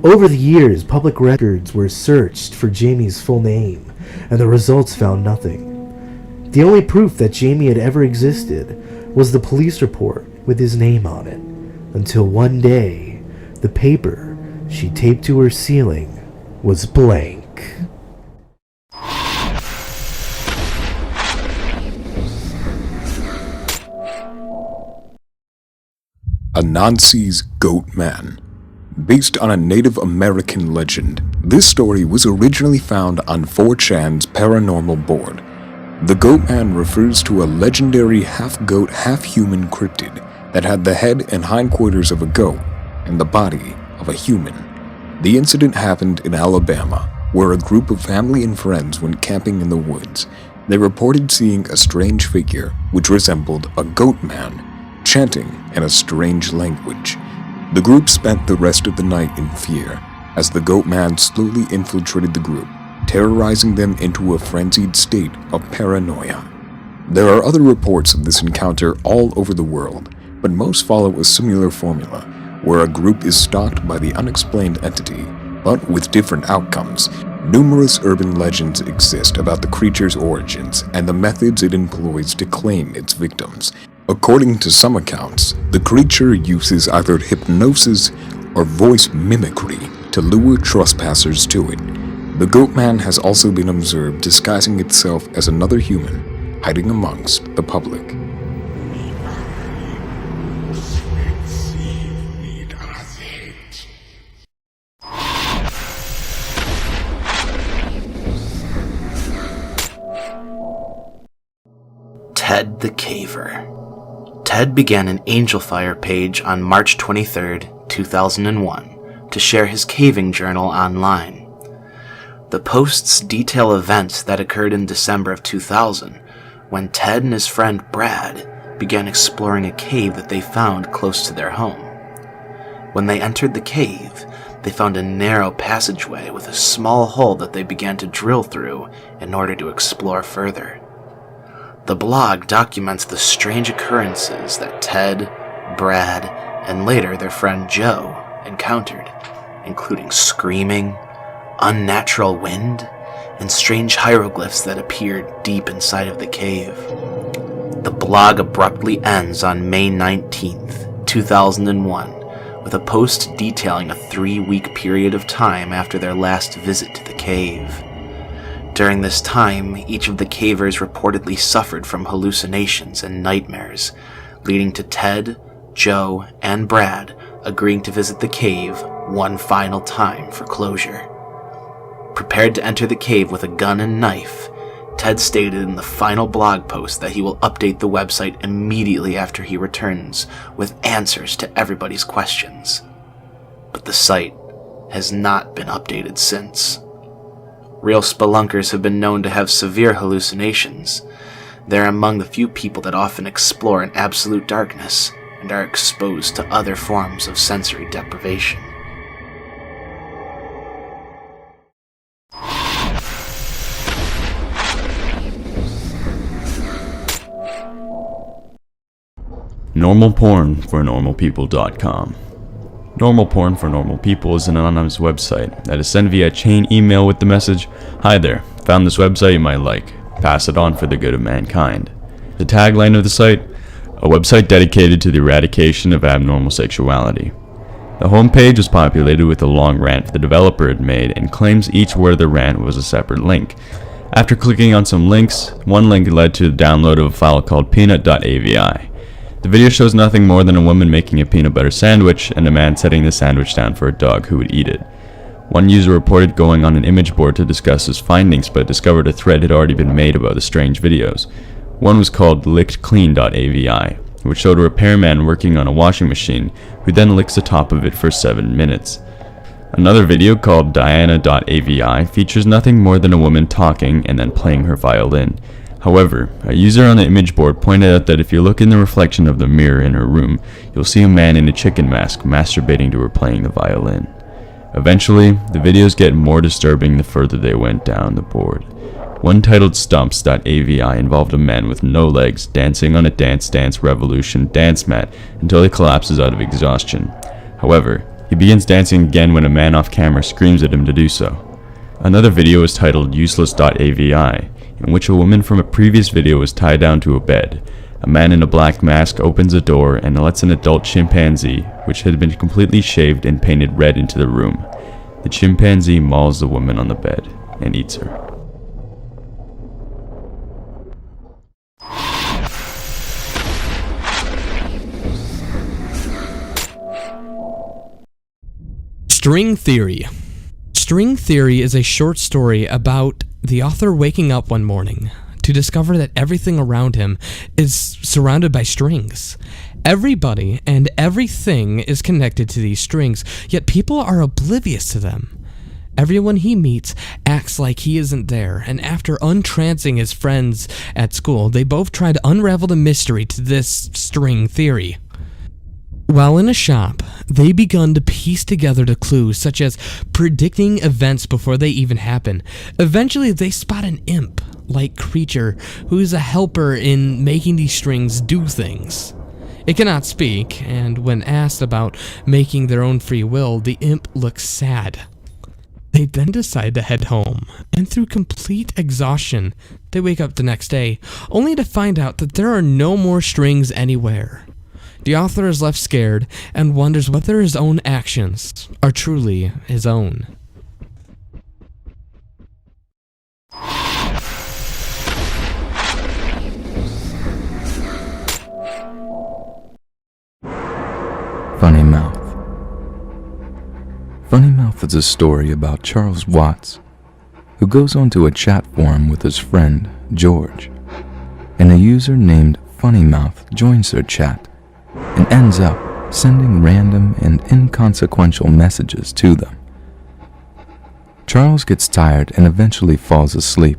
Over the years, public records were searched for Jamie's full name, and the results found nothing. The only proof that Jamie had ever existed was the police report with his name on it, until one day, the paper she taped to her ceiling was blank. Anansi's Goatman. Based on a Native American legend, this story was originally found on 4chan's paranormal board. The Goatman refers to a legendary half-goat, half-human cryptid that had the head and hindquarters of a goat and the body of a human. The incident happened in Alabama, where a group of family and friends went camping in the woods. They reported seeing a strange figure which resembled a goat man, chanting in a strange language. The group spent the rest of the night in fear as the goat man slowly infiltrated the group, terrorizing them into a frenzied state of paranoia. There are other reports of this encounter all over the world, but most follow a similar formula, where a group is stalked by the unexplained entity, but with different outcomes. Numerous urban legends exist about the creature's origins and the methods it employs to claim its victims. According to some accounts, the creature uses either hypnosis or voice mimicry to lure trespassers to it. The Goatman has also been observed disguising itself as another human, hiding amongst the public. Ted the Caver. Ted began an Angel Fire page on March 23, 2001, to share his caving journal online. The posts detail events that occurred in December of 2000, when Ted and his friend Brad began exploring a cave that they found close to their home. When they entered the cave, they found a narrow passageway with a small hole that they began to drill through in order to explore further. The blog documents the strange occurrences that Ted, Brad, and later their friend Joe encountered, including screaming, unnatural wind, and strange hieroglyphs that appeared deep inside of the cave. The blog abruptly ends on May 19th, 2001, with a post detailing a 3-week period of time after their last visit to the cave. During this time, each of the cavers reportedly suffered from hallucinations and nightmares, leading to Ted, Joe, and Brad agreeing to visit the cave one final time for closure. Prepared to enter the cave with a gun and knife, Ted stated in the final blog post that he will update the website immediately after he returns with answers to everybody's questions. But the site has not been updated since. Real spelunkers have been known to have severe hallucinations. They're among the few people that often explore in absolute darkness and are exposed to other forms of sensory deprivation. NormalPornForNormalPeopleDotCom. Normal Porn for Normal People is an anonymous website that is sent via chain email with the message, "Hi there, found this website you might like. Pass it on for the good of mankind." The tagline of the site, a website dedicated to the eradication of abnormal sexuality. The homepage was populated with a long rant the developer had made and claims each word of the rant was a separate link. After clicking on some links, one link led to the download of a file called Peanut.avi. The video shows nothing more than a woman making a peanut butter sandwich and a man setting the sandwich down for a dog who would eat it. One user reported going on an image board to discuss his findings but discovered a thread had already been made about the strange videos. One was called LickedClean.avi, which showed a repairman working on a washing machine who then licks the top of it for 7 minutes. Another video called Diana.avi features nothing more than a woman talking and then playing her violin. However, a user on the image board pointed out that if you look in the reflection of the mirror in her room, you'll see a man in a chicken mask masturbating to her playing the violin. Eventually, the videos get more disturbing the further they went down the board. One titled Stumps.avi involved a man with no legs dancing on a Dance Dance Revolution dance mat until he collapses out of exhaustion. However, he begins dancing again when a man off camera screams at him to do so. Another video is titled Useless.avi, in which a woman from a previous video was tied down to a bed. A man in a black mask opens a door and lets an adult chimpanzee, which had been completely shaved and painted red, into the room. The chimpanzee mauls the woman on the bed and eats her. String Theory. String Theory is a short story about the author waking up one morning to discover that everything around him is surrounded by strings. Everybody and everything is connected to these strings, yet people are oblivious to them. Everyone he meets acts like he isn't there, and after untrancing his friends at school, they both try to unravel the mystery to this string theory. While in a shop, they begun to piece together the clues, such as predicting events before they even happen. Eventually, they spot an imp-like creature who is a helper in making these strings do things. It cannot speak, and when asked about making their own free will, the imp looks sad. They then decide to head home, and through complete exhaustion, they wake up the next day, only to find out that there are no more strings anywhere. The author is left scared and wonders whether his own actions are truly his own. Funnymouth. Funnymouth is a story about Charles Watts, who goes onto a chat forum with his friend, George, and a user named Funnymouth joins their chat and ends up sending random and inconsequential messages to them. Charles gets tired and eventually falls asleep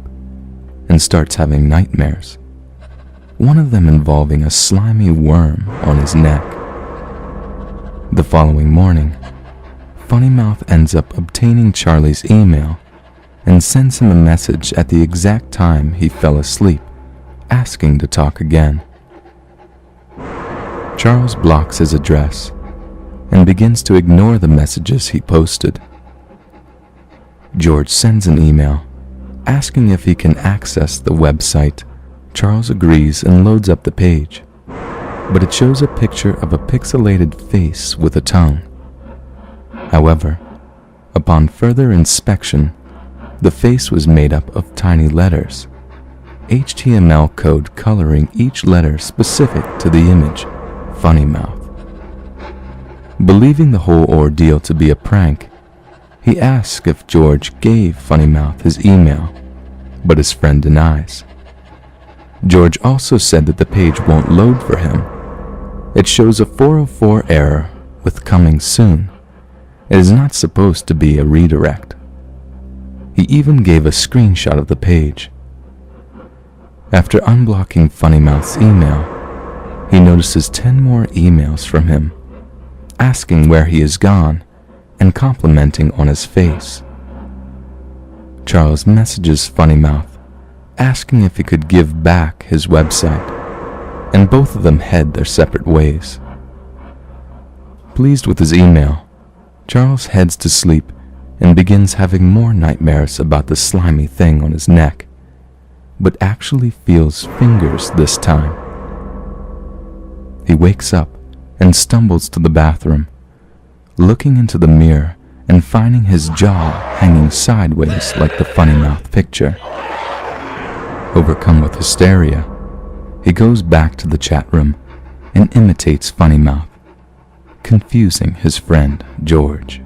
and starts having nightmares, one of them involving a slimy worm on his neck. The following morning, Funnymouth ends up obtaining Charlie's email and sends him a message at the exact time he fell asleep, asking to talk again. Charles blocks his address and begins to ignore the messages he posted. George sends an email asking if he can access the website. Charles agrees and loads up the page, but it shows a picture of a pixelated face with a tongue. However, upon further inspection, the face was made up of tiny letters, HTML code coloring each letter specific to the image, Funnymouth. Believing the whole ordeal to be a prank, he asks if George gave Funnymouth his email, but his friend denies. George also said that the page won't load for him. It shows a 404 error with coming soon. It is not supposed to be a redirect. He even gave a screenshot of the page. After unblocking Funnymouth's email, he notices 10 more emails from him, asking where he is gone and complimenting on his face. Charles messages Funnymouth, asking if he could give back his website, and both of them head their separate ways. Pleased with his email, Charles heads to sleep and begins having more nightmares about the slimy thing on his neck, but actually feels fingers this time. He wakes up and stumbles to the bathroom, looking into the mirror and finding his jaw hanging sideways like the Funnymouth picture. Overcome with hysteria, he goes back to the chat room and imitates Funnymouth, confusing his friend George.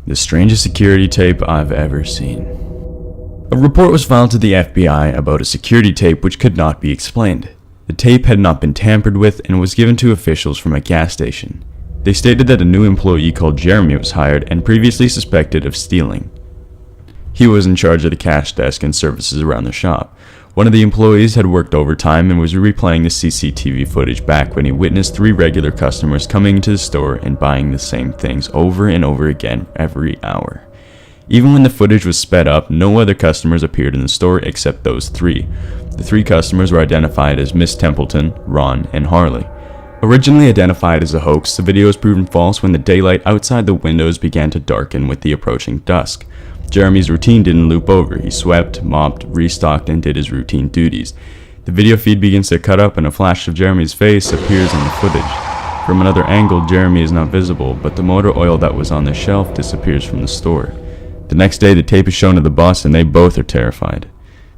The strangest security tape I've ever seen. A report was filed to the FBI about a security tape which could not be explained. The tape had not been tampered with and was given to officials from a gas station. They stated that a new employee called Jeremy was hired and previously suspected of stealing. He was in charge of the cash desk and services around the shop. One of the employees had worked overtime and was replaying the CCTV footage back when he witnessed 3 regular customers coming into the store and buying the same things over and over again every hour. Even when the footage was sped up, no other customers appeared in the store except those 3. The 3 customers were identified as Miss Templeton, Ron, and Harley. Originally identified as a hoax, the video was proven false when the daylight outside the windows began to darken with the approaching dusk. Jeremy's routine didn't loop over. He swept, mopped, restocked, and did his routine duties. The video feed begins to cut up and a flash of Jeremy's face appears in the footage. From another angle, Jeremy is not visible, but the motor oil that was on the shelf disappears from the store. The next day, the tape is shown to the boss and they both are terrified.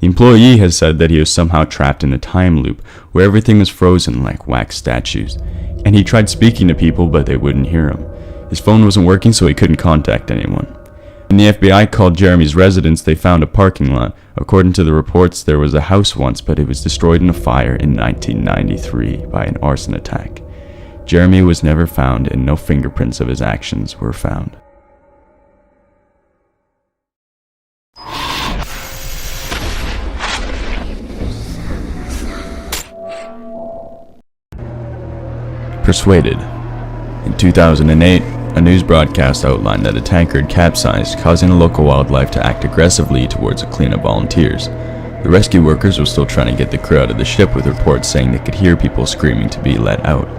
The employee has said that he was somehow trapped in a time loop where everything was frozen like wax statues, and he tried speaking to people but they wouldn't hear him. His phone wasn't working, so he couldn't contact anyone. When the FBI called Jeremy's residence, they found a parking lot. According to the reports, there was a house once, but it was destroyed in a fire in 1993 by an arson attack. Jeremy was never found and no fingerprints of his actions were found. Persuaded. In 2008, a news broadcast outlined that a tanker had capsized, causing the local wildlife to act aggressively towards the cleanup volunteers. The rescue workers were still trying to get the crew out of the ship, with reports saying they could hear people screaming to be let out.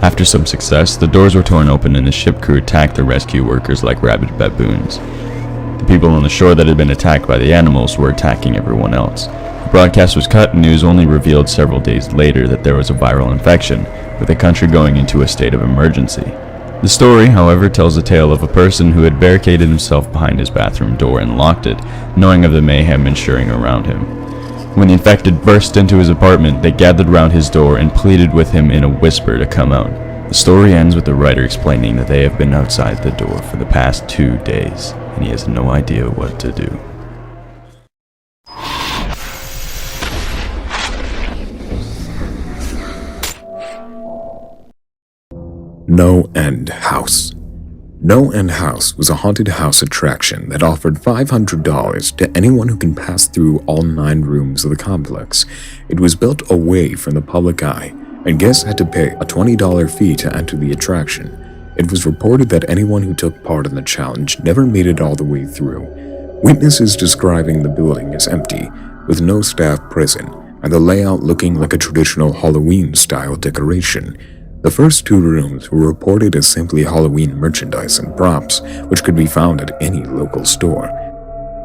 After some success, the doors were torn open and the ship crew attacked the rescue workers like rabid baboons. The people on the shore that had been attacked by the animals were attacking everyone else. The broadcast was cut and news only revealed several days later that there was a viral infection, with the country going into a state of emergency. The story, however, tells the tale of a person who had barricaded himself behind his bathroom door and locked it, knowing of the mayhem ensuing around him. When the infected burst into his apartment, they gathered around his door and pleaded with him in a whisper to come out. The story ends with the writer explaining that they have been outside the door for the past 2 days, and he has no idea what to do. No End House. No End House was a haunted house attraction that offered $500 to anyone who can pass through all 9 rooms of the complex. It was built away from the public eye, and guests had to pay a $20 fee to enter the attraction. It was reported that anyone who took part in the challenge never made it all the way through. Witnesses describing the building as empty, with no staff present, and the layout looking like a traditional Halloween-style decoration. The first 2 rooms were reported as simply Halloween merchandise and props, which could be found at any local store,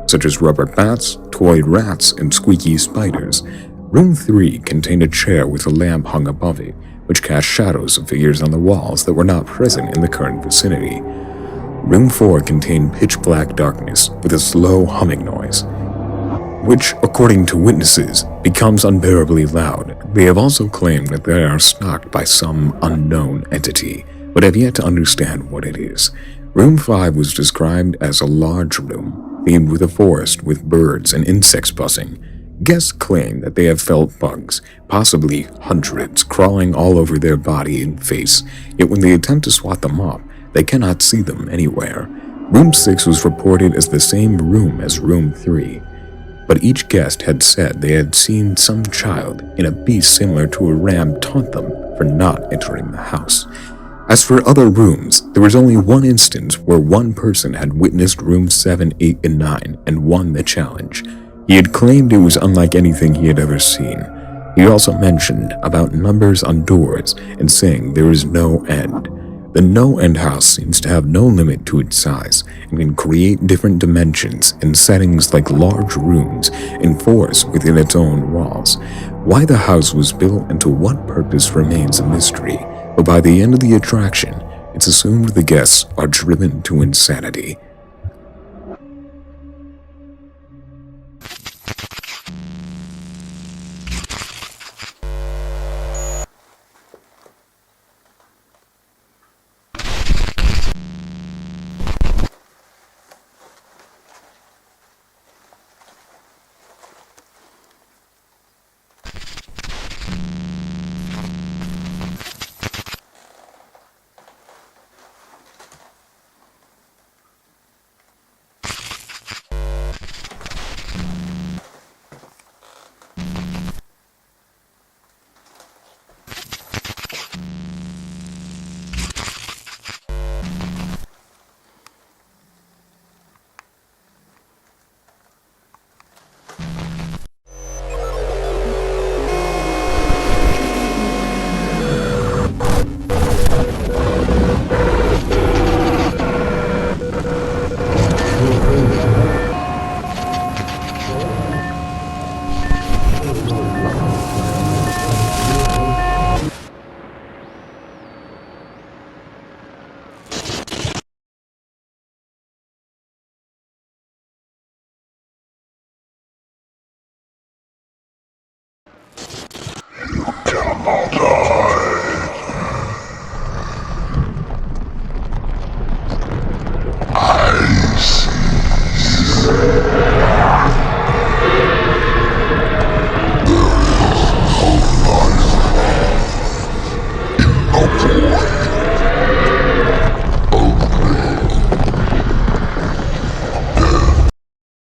such as rubber bats, toy rats, and squeaky spiders. Room 3 contained a chair with a lamp hung above it, which cast shadows of figures on the walls that were not present in the current vicinity. Room 4 contained pitch black darkness with a slow humming noise, which, according to witnesses, becomes unbearably loud. They have also claimed that they are stalked by some unknown entity, but have yet to understand what it is. Room 5 was described as a large room, themed with a forest with birds and insects buzzing. Guests claim that they have felt bugs, possibly hundreds, crawling all over their body and face, yet when they attempt to swat them off, they cannot see them anywhere. Room 6 was reported as the same room as Room 3. But each guest had said they had seen some child in a beast similar to a ram taunt them for not entering the house. As for other rooms, there was only one instance where one person had witnessed rooms 7, 8, and 9 and won the challenge. He had claimed it was unlike anything he had ever seen. He also mentioned about numbers on doors and saying there is no end. The No End House seems to have no limit to its size and can create different dimensions and settings like large rooms and forests within its own walls. Why the house was built and to what purpose remains a mystery, but by the end of the attraction, it's assumed the guests are driven to insanity.